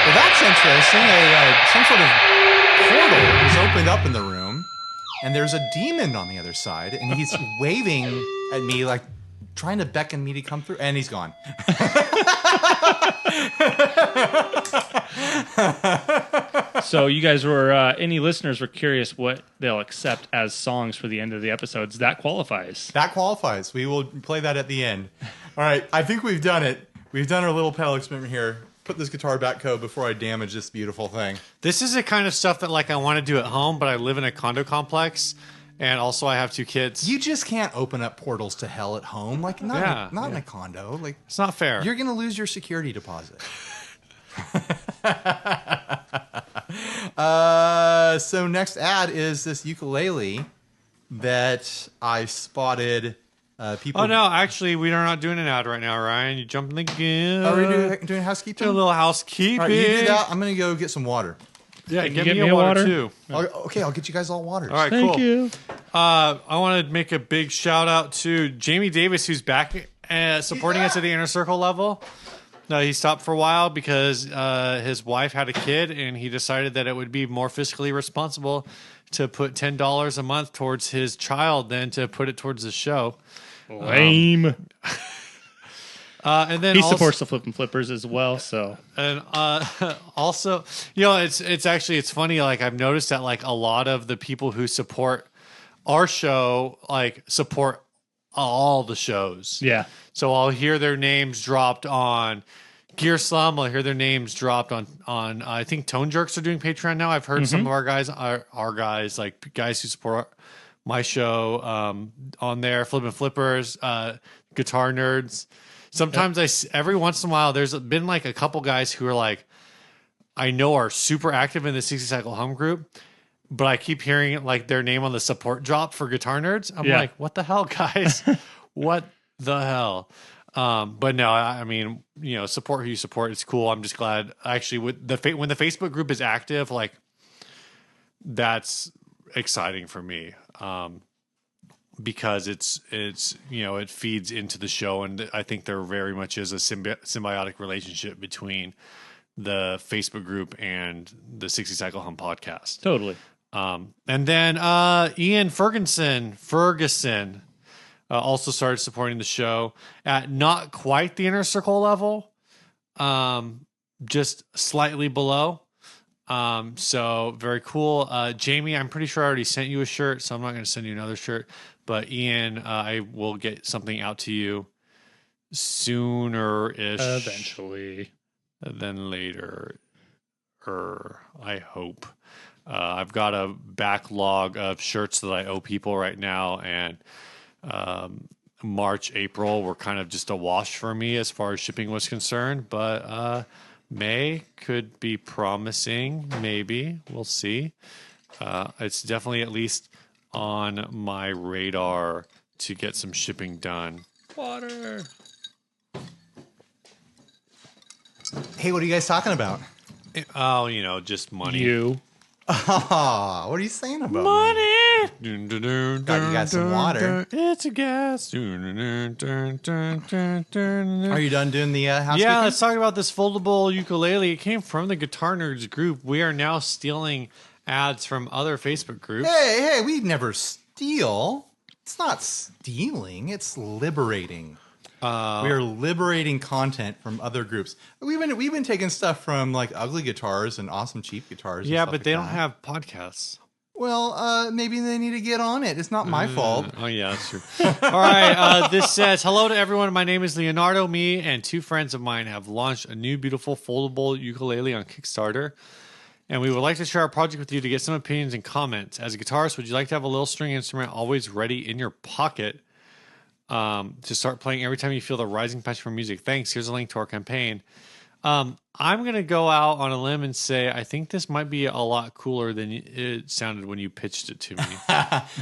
Well, that's interesting. Some sort of portal is opened up in the room, and there's a demon on the other side, and he's waving at me like trying to beckon me to come through, and he's gone. So you guys were, any listeners were curious what they'll accept as songs for the end of the episodes. That qualifies. That qualifies. We will play that at the end. All right, I think we've done it. We've done our little pedal experiment here. Put this guitar back, Coe, before I damage this beautiful thing. This is the kind of stuff that like I want to do at home, but I live in a condo complex, and also I have 2 kids. You just can't open up portals to hell at home, like not in a condo. Like It's not fair. you're gonna lose your security deposit. So next ad is this ukulele that I spotted. People. Oh no, actually, we are not doing an ad right now, Ryan. You jumping the gun. Are we doing housekeeping? Do a little housekeeping. All right, you do that. I'm gonna go get some water. Yeah, Can you get get me a water too. Okay, I'll get you guys all waters. All right, Thank cool. you. I want to make a big shout out to Jamie Davis, who's back supporting us at the Inner Circle level. No, he stopped for a while because his wife had a kid, and he decided that it would be more fiscally responsible to put $10 a month towards his child than to put it towards the show. Lame. And then He also, supports the Flippin' Flippers as well, so. and also, it's funny. Like I've noticed that like a lot of the people who support our show like support all the shows. Yeah. So I'll hear their names dropped on Gear Slum. I'll hear their names dropped on I think Tone Jerks are doing Patreon now. I've heard some of our guys, like guys who support my show on there, Flippin' Flippers, Guitar Nerds. Sometimes every once in a while, there's been like a couple guys who are like, I know are super active in the 60 Cycle Hum group, but I keep hearing like their name on the support drop for Guitar Nerds. I'm like, what the hell, guys? What the hell? But no, I mean, support who you support. It's cool. I'm just glad actually when the Facebook group is active, like that's exciting for me. Because it's it feeds into the show, and I think there very much is a symbiotic relationship between the Facebook group and the 60 Cycle Hum podcast. Totally. And then Ian Ferguson also started supporting the show at not quite the Inner Circle level, just slightly below. So very cool. Jamie, I'm pretty sure I already sent you a shirt, so I'm not going to send you another shirt. But Ian, I will get something out to you sooner-ish Eventually. than later. I hope. I've got a backlog of shirts that I owe people right now, and March, April were kind of just a wash for me as far as shipping was concerned. But May could be promising. Maybe we'll see. It's definitely at least on my radar to get some shipping done. Water. Hey, what are you guys talking about? Oh, just money. You. Ah, what are you saying about Money. You got some water. It's a gas. Are you done doing the housekeeping? Yeah, let's talk about this foldable ukulele. It came from the Guitar Nerds group. We are now stealing ads from other Facebook groups. Hey, we never steal. It's not stealing. It's liberating. We are liberating content from other groups. We've been taking stuff from like Ugly Guitars and Awesome Cheap Guitars. Yeah, and but stuff they like don't that. have podcasts. Well, maybe they need to get on it. It's not my fault. Oh, yeah, that's true. All right. This says, hello to everyone. My name is Leonardo. Me and two friends of mine have launched a new beautiful foldable ukulele on Kickstarter. And we would like to share our project with you to get some opinions and comments. As a guitarist, would you like to have a little string instrument always ready in your pocket to start playing every time you feel the rising passion for music? Thanks. Here's a link to our campaign. I'm going to go out on a limb and say I think this might be a lot cooler than it sounded when you pitched it to me.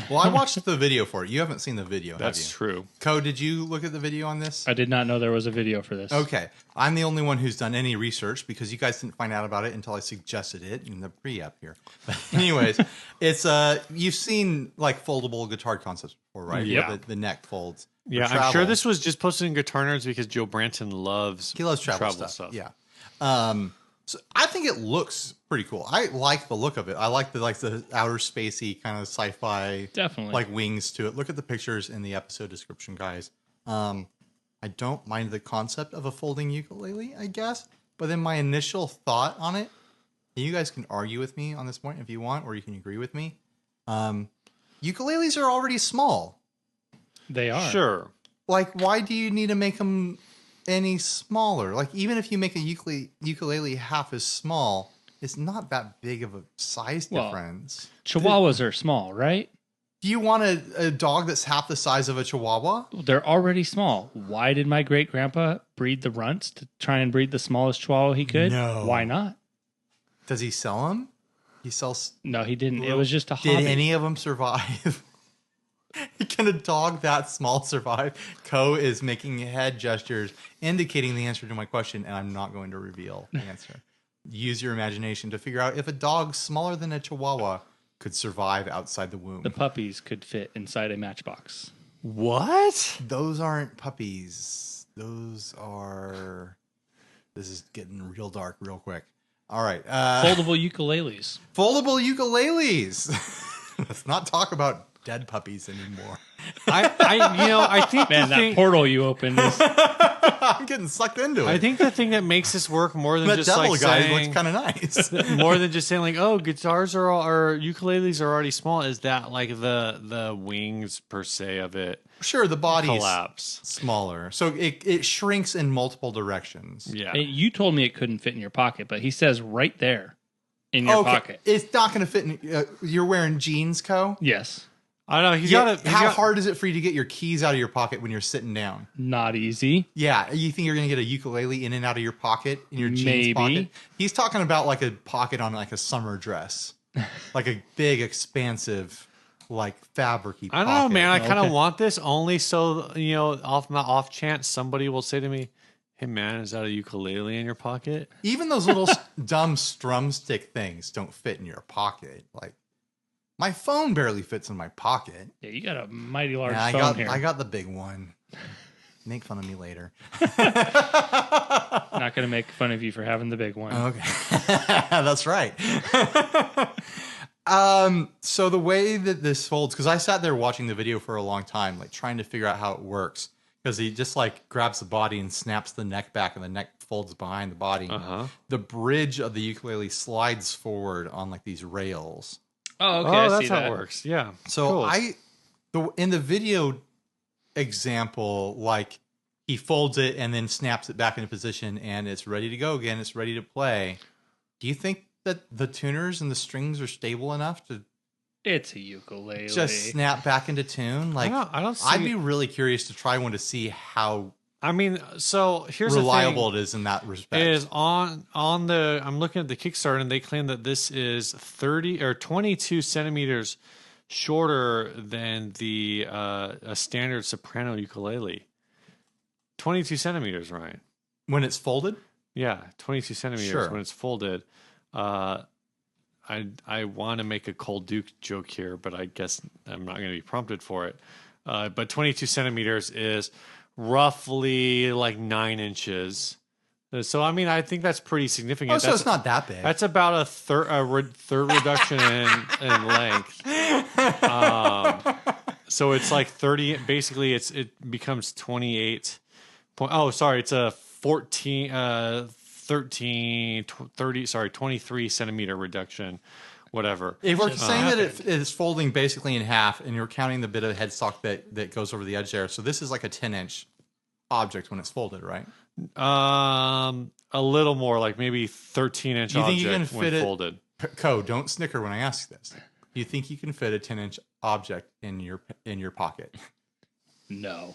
Well, I watched the video for it. You haven't seen the video, That's have you? true. Coe, did you look at the video on this? I did not know there was a video for this. Okay. I'm the only one who's done any research because you guys didn't find out about it until I suggested it in the pre-app here. But anyways, it's you've seen like foldable guitar concepts before, right? Yeah. Where the neck folds. for Yeah, I'm travel. sure this was just posted in Guitar Nerds because Joe Branton loves He loves travel stuff. Yeah. So I think it looks pretty cool. I like the look of it. I like the outer spacey kind of sci-fi Definitely. like wings to it. Look at the pictures in the episode description, guys. I don't mind the concept of a folding ukulele, I guess. But then my initial thought on it, and you guys can argue with me on this point if you want, or you can agree with me. Ukuleles are already small. They are. Sure. Like, why do you need to make them any smaller? Like, even if you make a ukulele half as small, it's not that big of a size difference. Chihuahuas are small, right? Do you want a dog that's half the size of a Chihuahua? They're already small. Why did my great grandpa breed the runts to try and breed the smallest Chihuahua he could? No. Why not? Does he sell them? He sells. No, he didn't. It was just a hobby. Did any of them survive? Can a dog that small survive? Coe is making head gestures indicating the answer to my question, and I'm not going to reveal the answer. Use your imagination to figure out if a dog smaller than a Chihuahua could survive outside the womb. The puppies could fit inside a matchbox. What? Those aren't puppies. Those are... This is getting real dark real quick. All right. Foldable ukuleles. Foldable ukuleles. Let's not talk about dead puppies anymore. I think Man, that portal you opened is... I'm getting sucked into it. I think the thing that makes this work more than that just devil like guy saying, looks kind of nice. more than just saying like, oh, guitars are or ukuleles are already small, is that like the wings per se of it Sure, the body's collapse. smaller, so it shrinks in multiple directions. Yeah. Hey, you told me it couldn't fit in your pocket, but he says right there in your pocket. It's not going to fit in. You're wearing jeans, Coe? Yes. I don't know. He's Yeah, got how hard is it for you to get your keys out of your pocket when you're sitting down? Not easy. Yeah, you think you're going to get a ukulele in and out of your pocket in your jeans Maybe. pocket? He's talking about like a pocket on like a summer dress, like a big, expansive, like fabric-y I don't know, man. I kind of Okay. want this only so off chance somebody will say to me, "Hey, man, is that a ukulele in your pocket?" Even those little dumb drumstick things don't fit in your pocket. Like my phone barely fits in my pocket. Yeah, you got a mighty large Yeah, phone here. I got the big one. Make fun of me later. Not going to make fun of you for having the big one. Okay, that's right. So the way that this folds, because I sat there watching the video for a long time, like trying to figure out how it works. Because he just like grabs the body and snaps the neck back, and the neck folds behind the body. The bridge of the ukulele slides forward on like these rails. Oh, okay. Oh, I that's see how that. it works. Yeah. So Cool. In the video example, like he folds it and then snaps it back into position and it's ready to go again. It's ready to play. Do you think that the tuners and the strings are stable enough to It's a ukulele. just snap back into tune? Like, I don't see I'd be really curious to try one to see how I mean, so here's reliable the it is in that respect. thing, is on the I'm looking at the Kickstarter and they claim that this is 30 or 22 centimeters shorter than the a standard soprano ukulele. 22 centimeters, Ryan. When it's folded? Yeah, 22 centimeters Sure. when it's folded. I want to make a Cold Duke joke here, but I guess I'm not going to be prompted for it. But 22 centimeters is roughly like 9 inches. So, I mean, I think that's pretty significant. Oh, so it's not that big. That's about a third reduction in length. So it's like 30. Basically, it becomes 28. It's a 23 centimeter reduction, whatever. If we're saying that it is folding basically in half, and you're counting the bit of headstock that goes over the edge there, so this is like a 10-inch object when it's folded, right? A little more, like maybe 13-inch You think object you can when fit it? folded. Coe, don't snicker when I ask this. Do you think you can fit a 10-inch object in your pocket? No.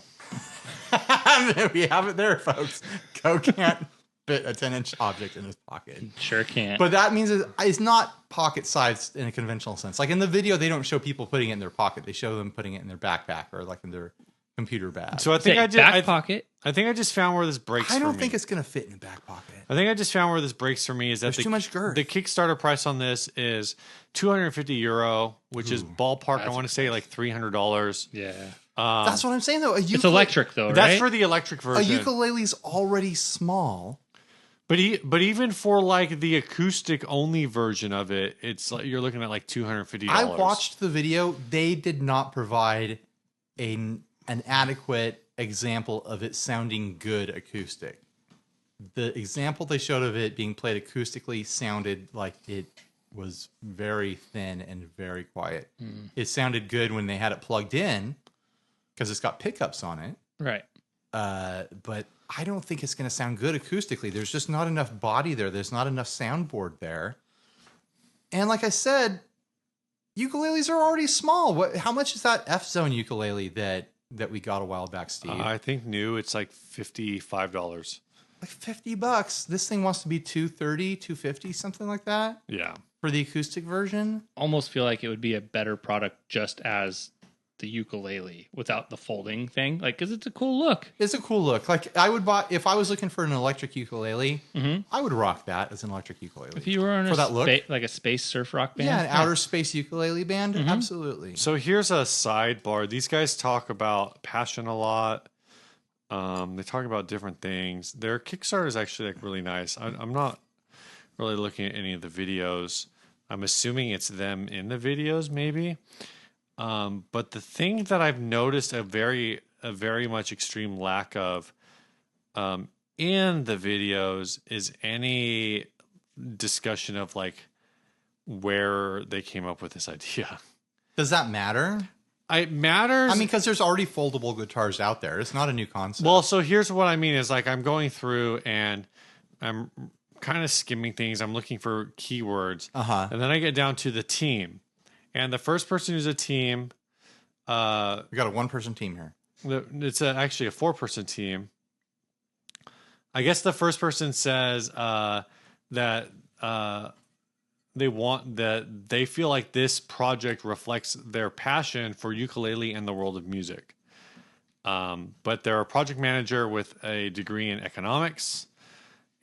We have it there, folks. Coe can't fit a 10-inch object in his pocket. Sure can't. But that means it's not pocket sized in a conventional sense. Like in the video, they don't show people putting it in their pocket. They show them putting it in their backpack or like in their computer bag. So I think back pocket. I think I just found where this breaks. I don't for think me. it's going to fit in a back pocket. I think I just found where this breaks for me is that There's too much girth. The Kickstarter price on this is €250, which is ballpark. I want to say like $300. Yeah. That's what I'm saying, though. It's electric, though, right? That's for the electric A version. ukulele's already small. But even for like the acoustic only version of it, it's like you're looking at like $250. I watched the video. They did not provide an adequate example of it sounding good acoustic. The example they showed of it being played acoustically sounded like it was very thin and very quiet. It sounded good when they had it plugged in because it's got pickups on it. Right. But I don't think it's going to sound good acoustically. There's just not enough body there. There's not enough soundboard there. And like I said, ukuleles are already small. How much is that F-Zone ukulele that we got a while back, Steve? I think new, it's like $55. Like $50. This thing wants to be $230, $250, something like that Yeah. for the acoustic version. Almost feel like it would be a better product just as the ukulele without the folding thing. Like, because it's a cool look. It's a cool look. Like I would buy if I was looking for an electric ukulele. I would rock that as an electric ukulele. If you were on for that look, like a space surf rock band. yeah, an outer space ukulele band, absolutely. So here's a sidebar. These guys talk about passion a lot. They talk about different things. Their Kickstarter is actually like really nice. I'm not really looking at any of the videos. I'm assuming it's them in the videos, maybe. But the thing that I've noticed a very much extreme lack of in the videos is any discussion of like where they came up with this idea. Does that matter? It matters. I mean, because there's already foldable guitars out there. It's not a new concept. Well, so here's what I mean is like I'm going through and I'm kind of skimming things. I'm looking for keywords. And then I get down to the team. And the first person who's a team, we got a one-person team here. It's actually a 4-person team. I guess the first person says that they feel like this project reflects their passion for ukulele and the world of music. But they're a project manager with a degree in economics.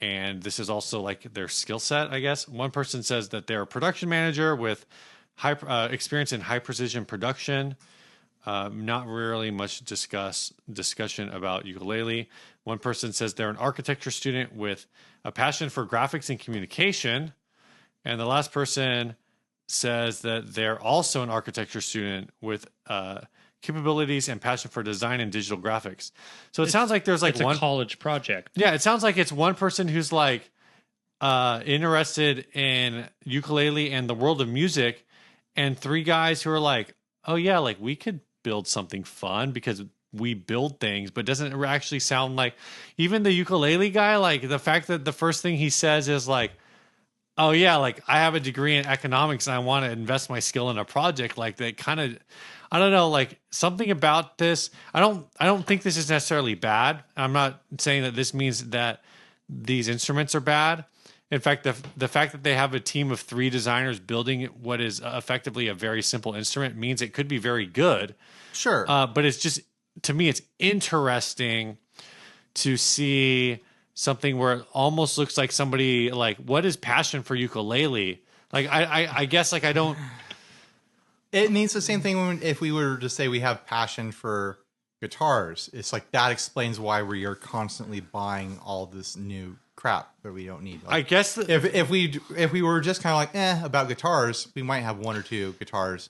And this is also like their skill set, I guess. One person says that they're a production manager with experience in high precision production. Not really much discussion about ukulele. One person says they're an architecture student with a passion for graphics and communication. And the last person says that they're also an architecture student with capabilities and passion for design and digital graphics. So it sounds like there's like it's a college project. Yeah, it sounds like it's one person who's like interested in ukulele and the world of music, and 3 guys who are like, oh yeah, like we could build something fun because we build things, but doesn't it actually sound like even the ukulele guy, like the fact that the first thing he says is like, oh yeah, like I have a degree in economics and I want to invest my skill in a project, like that kind of, I don't know, like something about this. I don't think this is necessarily bad. I'm not saying that this means that these instruments are bad. In fact, the fact that they have a team of 3 designers building what is effectively a very simple instrument means it could be very good. Sure. But it's just, to me, it's interesting to see something where it almost looks like somebody like, what is passion for ukulele? Like, I guess like I don't. It means the same thing when, if we were to say we have passion for guitars. It's like that explains why we are constantly buying all this new crap that we don't need. Like, I guess if we were just kind of like about guitars, we might have 1 or 2 guitars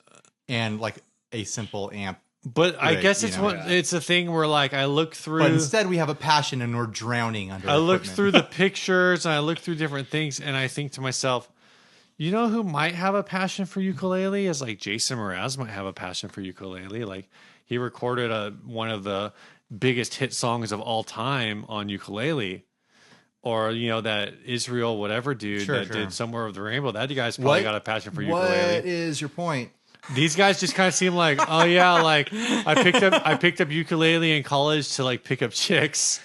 and like a simple amp. But I guess it's it's a thing where like I look through. But instead, we have a passion and we're drowning under. I look through the pictures and I look through different things and I think to myself, you know who might have a passion for ukulele is like Jason Mraz might have a passion for ukulele. Like he recorded one of the biggest hit songs of all time on ukulele. Or, you know, that Israel whatever dude did Somewhere Over the Rainbow. That guy's probably got a passion for ukulele. What is your point? These guys just kind of seem like, oh yeah, like I picked up ukulele in college to like pick up chicks,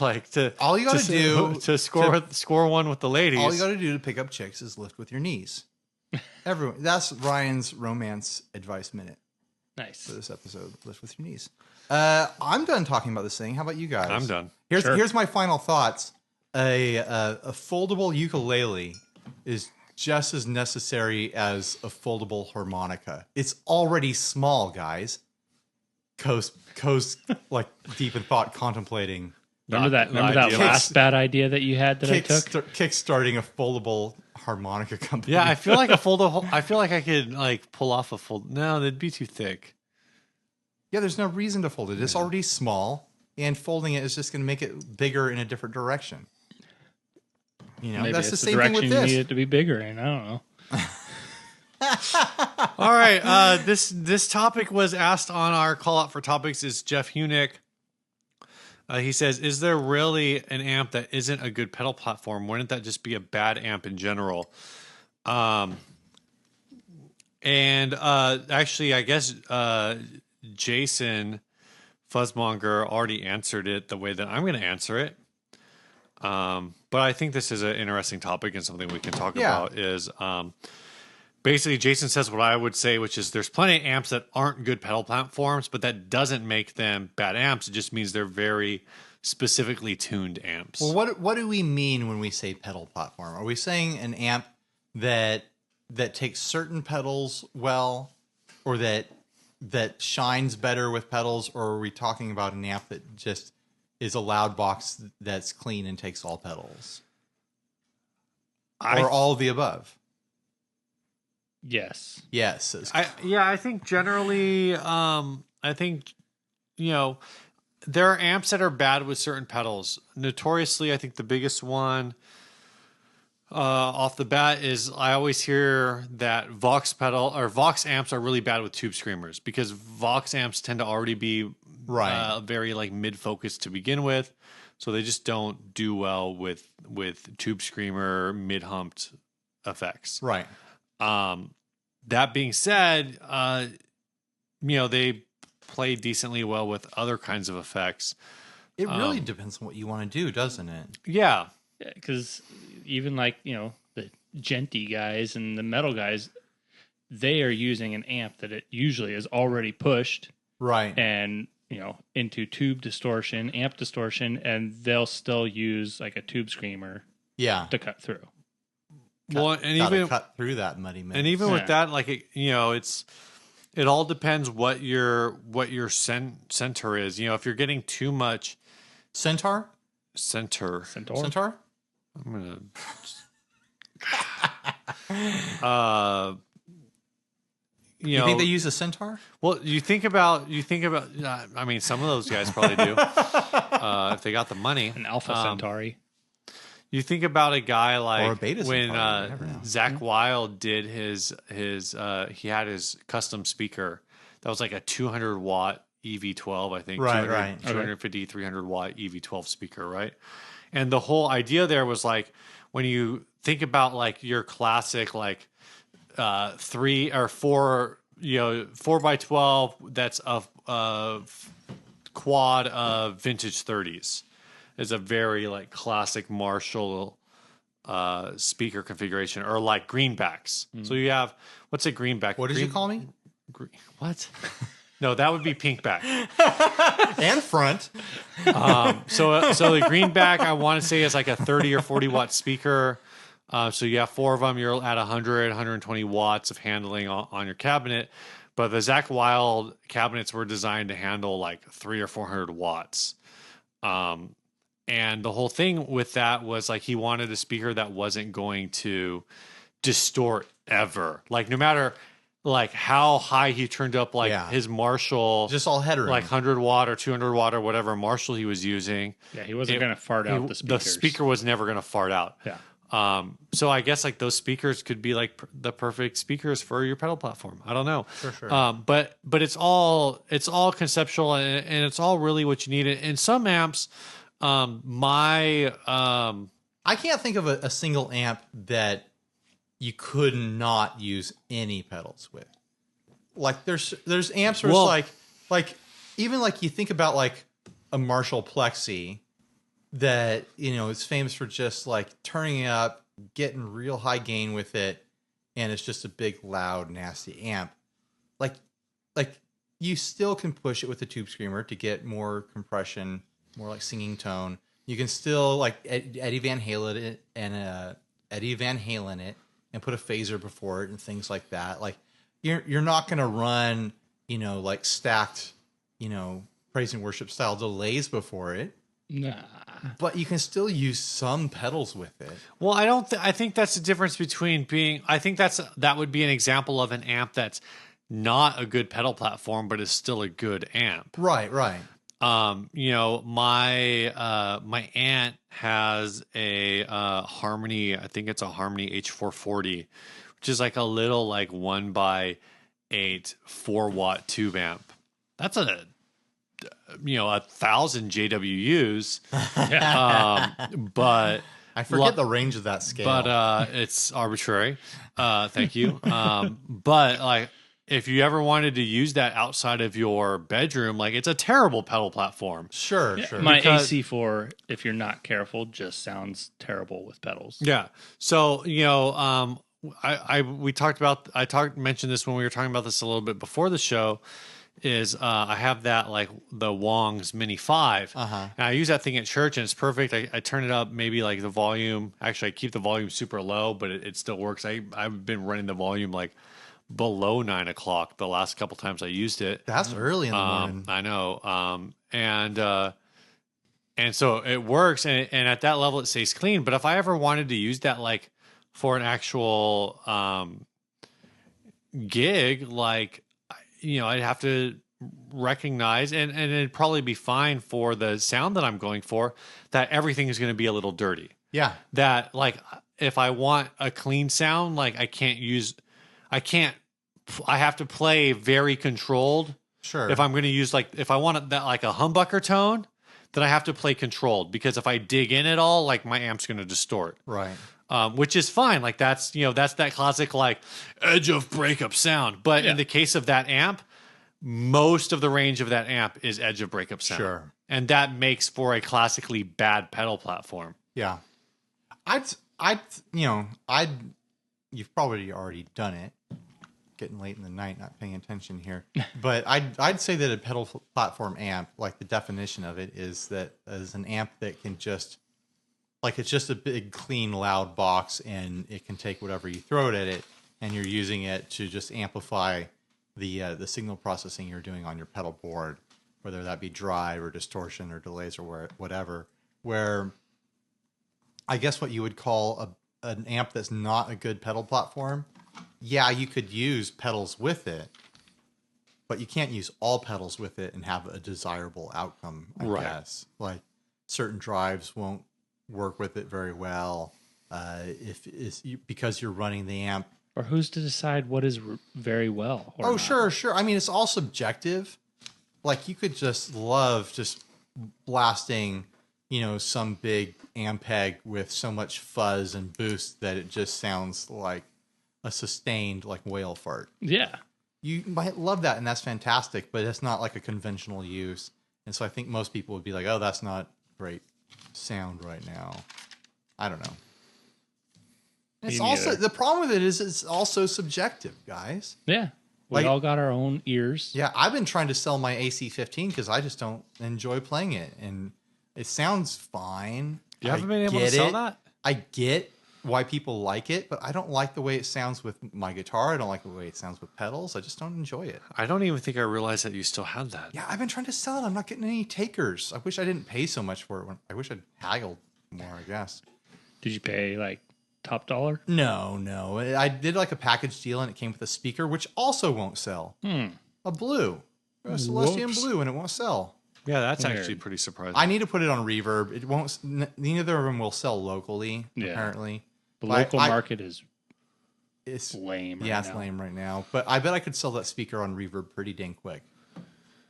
like to all you got to do to score one with the ladies. All you got to do to pick up chicks is lift with your knees. Everyone, that's Ryan's romance advice minute. Nice for this episode. Lift with your knees. I'm done talking about this thing. How about you guys? I'm done. Here's my final thoughts. A foldable ukulele is just as necessary as a foldable harmonica. It's already small, guys. Coe's like deep in thought, contemplating. Remember that last bad idea that you had that I took? Kickstarting a foldable harmonica company. Yeah, I feel like I feel like I could like pull off a fold. No, that'd be too thick. Yeah, there's no reason to fold it. It's already small, and folding it is just going to make it bigger in a different direction. You know, maybe that's it's the same thing with you this. need it to be bigger in. I don't know. All right. This topic was asked on our call out for topics. Is Jeff Hunick? He says, "Is there really an amp that isn't a good pedal platform? Wouldn't that just be a bad amp in general?" Actually, I guess Jason Fuzzmonger already answered it the way that I'm going to answer it. But I think this is an interesting topic and something we can talk about is basically Jason says what I would say, which is there's plenty of amps that aren't good pedal platforms, but that doesn't make them bad amps. It just means they're very specifically tuned amps. Well, what do we mean when we say pedal platform? Are we saying an amp that takes certain pedals well, or that shines better with pedals, or are we talking about an amp that just is a loud box that's clean and takes all pedals? Or all of the above? Yes. Yes. I think generally, I think, you know, there are amps that are bad with certain pedals. Notoriously, I think the biggest one off the bat is I always hear that Vox amps are really bad with tube screamers because Vox amps tend to already be very like mid-focused to begin with, so they just don't do well with tube screamer mid-humped effects. Right. That being said, you know, they play decently well with other kinds of effects. It really depends on what you want to do, doesn't it? Yeah. Yeah, because even like, you know, the genty guys and the metal guys, they are using an amp that it usually is already pushed. Right. And, you know, into tube distortion, amp distortion, and they'll still use like a tube screamer to cut through. Cut through that muddy mix. And even with that, like, it all depends what your center is. You know, if you're getting too much Centaur? Centaur? I'm gonna you think they use a Centaur? Well, you think about I mean, some of those guys probably do if they got the money. An Alpha Centauri. You think about a guy like or a Beta when Centauri, Zach Wilde did his he had his custom speaker that was like a 200 watt EV12, I think. Right, 200, right. 250, 300 watt EV12 speaker, right? And the whole idea there was like when you think about like your classic like 3 or 4, 4x12, that's a quad of vintage 30s, is a very like classic Marshall speaker configuration, or like greenbacks. So you have, what's a greenback? What did you call me? What? No, that would be pinkback. And front. So the greenback, I want to say, is like a 30 or 40 watt speaker. So you have 4 of them. You're at 100, 120 watts of handling on your cabinet. But the Zach Wild cabinets were designed to handle like 300 or 400 watts. And the whole thing with that was like he wanted a speaker that wasn't going to distort ever. Like no matter like how high he turned up like his Marshall, just all headroom, like 100 watt or 200 watt or whatever Marshall he was using. Yeah, he wasn't going to fart out the speakers. The speaker was never going to fart out. Yeah. So I guess like those speakers could be like the perfect speakers for your pedal platform. I don't know. For sure. But it's all conceptual, and it's all really what you need. In some amps, I can't think of a single amp that you could not use any pedals with. Like there's amps where it's like even like you think about like a Marshall Plexi that, is famous for just like turning it up, getting real high gain with it, and it's just a big, loud, nasty amp. Like you still can push it with a tube screamer to get more compression, more like singing tone. You can still like Eddie Van Halen it and put a phaser before it and things like that. Like you're not going to run, like stacked, praise and worship style delays before it. Nah. But you can still use some pedals with it. Well, I think that's the difference between I think that would be an example of an amp that's not a good pedal platform, but is still a good amp. Right. My aunt has a Harmony, I think it's a Harmony H440, which is like a little like 1x8 4-watt tube amp. That's 1,000 JWUs. But I forget the range of that scale. But it's arbitrary. Thank you. But like, if you ever wanted to use that outside of your bedroom, like it's a terrible pedal platform. Sure. My AC4, if you're not careful, just sounds terrible with pedals. Yeah. So, I mentioned this when we were talking about this a little bit before the show. Is I have that like the Wong's Mini 5, and I use that thing at church, and it's perfect. I turn it up, maybe like the volume. Actually, I keep the volume super low, but it still works. I've been running the volume like below 9 o'clock the last couple times I used it. That's early in the morning. I know. And so it works, and at that level it stays clean. But if I ever wanted to use that like for an actual gig, like, I'd have to recognize, and it'd probably be fine for the sound that I'm going for, that everything is going to be a little dirty. Yeah. That like, if I want a clean sound, like I have to play very controlled. Sure. If I'm going to use if I want that like a humbucker tone, then I have to play controlled, because if I dig in at all, like my amp's going to distort. Right. Which is fine. Like that's that classic like edge of breakup sound. But in the case of that amp, most of the range of that amp is edge of breakup sound. Sure. And that makes for a classically bad pedal platform. Yeah. You've probably already done it. Getting late in the night, not paying attention here. But I'd say that a pedal platform amp, like the definition of it is an amp that can just, like, it's just a big, clean, loud box, and it can take whatever you throw it at it, and you're using it to just amplify the signal processing you're doing on your pedal board, whether that be drive or distortion or delays or whatever. Where I guess what you would call an amp that's not a good pedal platform, yeah, you could use pedals with it, but you can't use all pedals with it and have a desirable outcome, I guess. Like, certain drives won't work with it very well because you're running the amp Or who's to decide what is very well? Or Oh, not? sure. I mean, it's all subjective. Like you could just love just blasting, some big Ampeg with so much fuzz and boost that it just sounds like a sustained like whale fart. Yeah. You might love that, and that's fantastic, but it's not like a conventional use. And so I think most people would be like, oh, that's not great sound right now. I don't know. It's also the problem with it is it's also subjective, guys. Yeah. We all got our own ears. Yeah, I've been trying to sell my AC-15 because I just don't enjoy playing it, and it sounds fine. You haven't been able to sell that? I get why people like it, but I don't like the way it sounds with my guitar. I don't like the way it sounds with pedals. I just don't enjoy it. I don't even think I realized that you still had that. Yeah, I've been trying to sell it. I'm not getting any takers. I wish I didn't pay so much for it. I wish I'd haggled more, I guess. Did you pay like top dollar? No. I did like a package deal, and it came with a speaker, which also won't sell. A blue. A Celestian blue, and it won't sell. Yeah, that's actually pretty surprising. I need to put it on Reverb. It won't. Neither of them will sell locally. Apparently, the local market is lame. Yeah, it's lame right now. But I bet I could sell that speaker on Reverb pretty dang quick.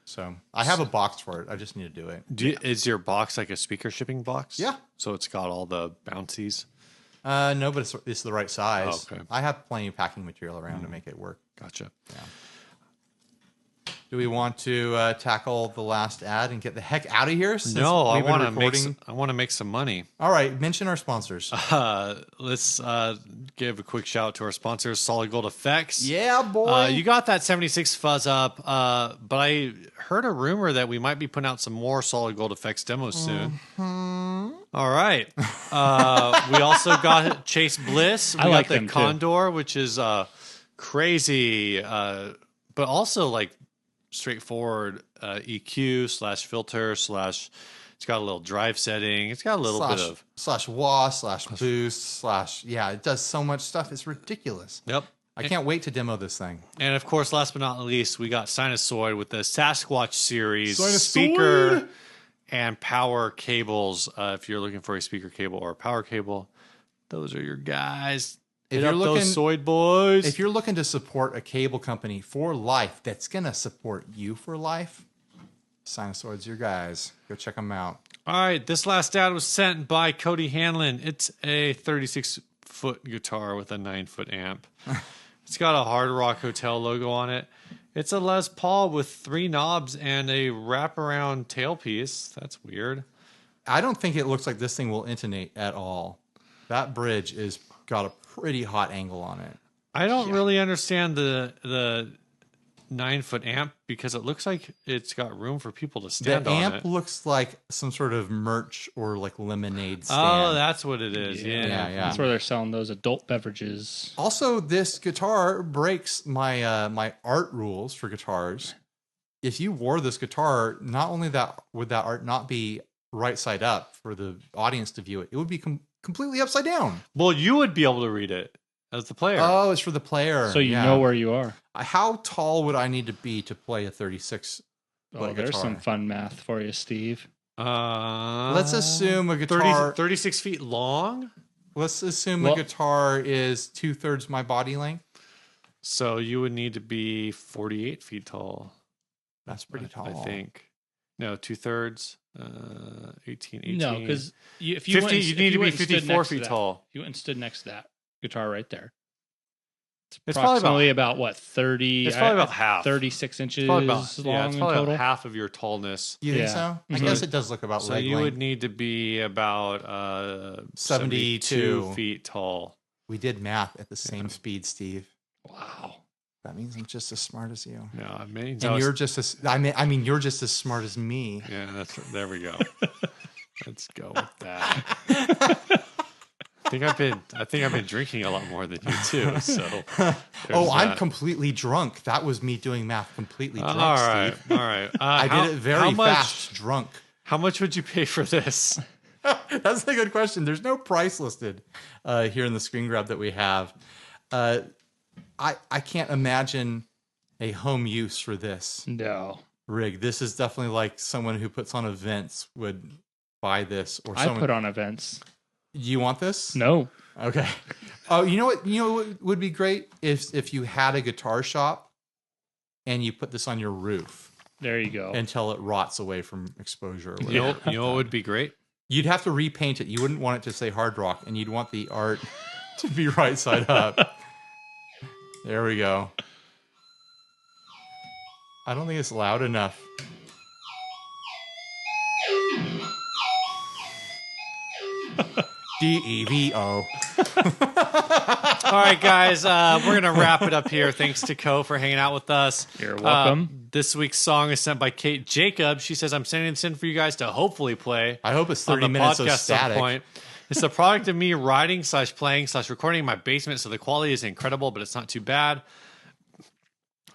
So I have a box for it. I just need to do it. Is your box like a speaker shipping box? Yeah. So it's got all the bouncies. No, but it's the right size. Oh, okay. I have plenty of packing material around to make it work. Gotcha. Yeah. Do we want to tackle the last ad and get the heck out of here? No, I want to make some money. All right, mention our sponsors. Let's give a quick shout out to our sponsors, Solid Gold Effects. Yeah, boy. You got that 76 fuzz up, but I heard a rumor that we might be putting out some more Solid Gold Effects demos soon. All right. We also got Chase Bliss. We like got the them Condor, which is crazy, but also like straightforward EQ / filter / it's got a little drive setting. It's got a little bit of / wah / boost / it does so much stuff. It's ridiculous. Yep. I can't wait to demo this thing. And of course, last but not least, we got Sinusoid with the Sasquatch series Sinusoid! speaker and power cables. If you're looking for a speaker cable or a power cable, those are your guys. If Hit you're up looking, those Soid boys. If you're looking to support a cable company for life that's going to support you for life, Sinusoid's your guys. Go check them out. All right, this last ad was sent by Cody Hanlon. It's a 36-foot guitar with a 9-foot amp. It's got a Hard Rock Hotel logo on it. It's a Les Paul with 3 knobs and a wraparound tailpiece. That's weird. I don't think it looks like this thing will intonate at all. That bridge is got a pretty hot angle on it. I don't really understand the 9-foot amp because it looks like it's got room for people to stand on it. The amp looks like some sort of merch or like lemonade stand. Oh, that's what it is. Yeah. That's where they're selling those adult beverages. Also, this guitar breaks my my art rules for guitars. If you wore this guitar, not only that would that art not be right side up for the audience to view it, it would be completely upside down. Well, you would be able to read it as the player. Oh, it's for the player. So you know where you are. How tall would I need to be to play a 36 Oh, there's some fun math for you, Steve. Let's assume a guitar 36 feet long. Let's assume a guitar is 2/3 my body length. So you would need to be 48 feet tall. That's pretty tall. I think. No, 2/3. 18. No, because if you 50, went, you need to be 54 feet tall. You went and stood next to that guitar right there. It's approximately about what 30. It's probably about half. 36 inches long it's probably total. about half of your tallness. You think so? I guess it does look about so leg you length. would need to be about 72 feet tall. We did math at the same speed, Steve. Wow. That means I'm just as smart as you. No, I mean, and you're just as I mean you're just as smart as me. Yeah, there we go. Let's go with that. I think I've been drinking a lot more than you too. So I'm completely drunk. That was me doing math completely drunk. All right, Steve. all right. I did it very fast, drunk. How much would you pay for this? That's a good question. There's no price listed here in the screen grab that we have. I can't imagine a home use for this rig. This is definitely like someone who puts on events would buy this, or I put on events. You want this? No. Okay. Oh, you know what? You know what would be great if you had a guitar shop and you put this on your roof There you go. until it rots away from exposure. Or You know, whatever. you know what would be great? You'd have to repaint it. You wouldn't want it to say hard rock, and you'd want the art to be right side up. There we go. I don't think it's loud enough. DEVO. All right, guys, we're going to wrap it up here. Thanks to Coe for hanging out with us. You're welcome. This week's song is sent by Kate Jacobs. She says, I'm sending this in for you guys to hopefully play. I hope it's on 30 the minutes of podcast at some static. point. It's the product of me writing / playing / recording in my basement, so the quality is incredible, but it's not too bad.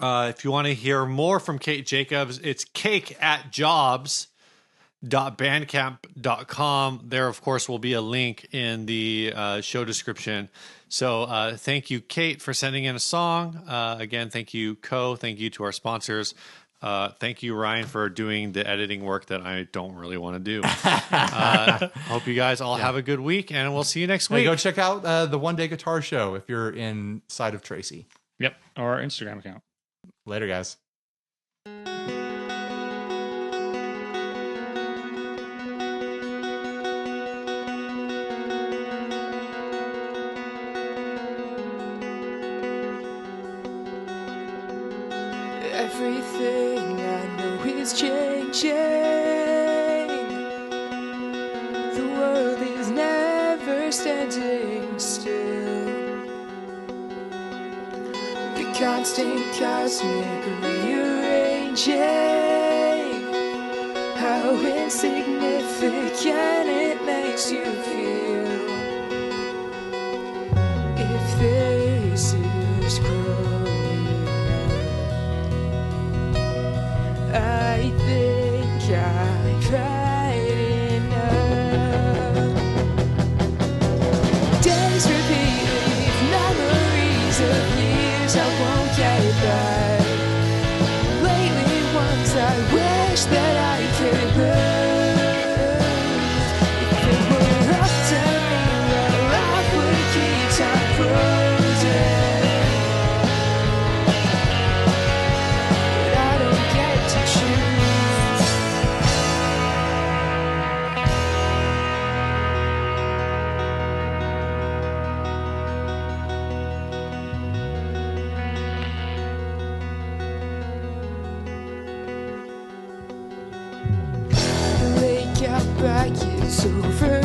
If you want to hear more from Kate Jacobs, it's cake@jobs.bandcamp.com. There, of course, will be a link in the show description. So thank you, Kate, for sending in a song. Again, thank you, Coe. Thank you to our sponsors. Thank you, Ryan, for doing the editing work that I don't really want to do. Hope you guys all have a good week, and we'll see you next Hey, week. go check out the One Day Guitar Show if you're inside of Tracy. Yep. Or our Instagram account. Later, guys. Everything I know is changing. The world is never standing still. The constant cosmic rearranging. How insignificant it makes you feel. If this is growing up, I think I've had enough. Days repeat, leave memories of years I won't get back. Lately, ones I wish that I could move. If it were up to me, well, life would keep time frozen. But I don't get to choose. Wake up, back, it's over.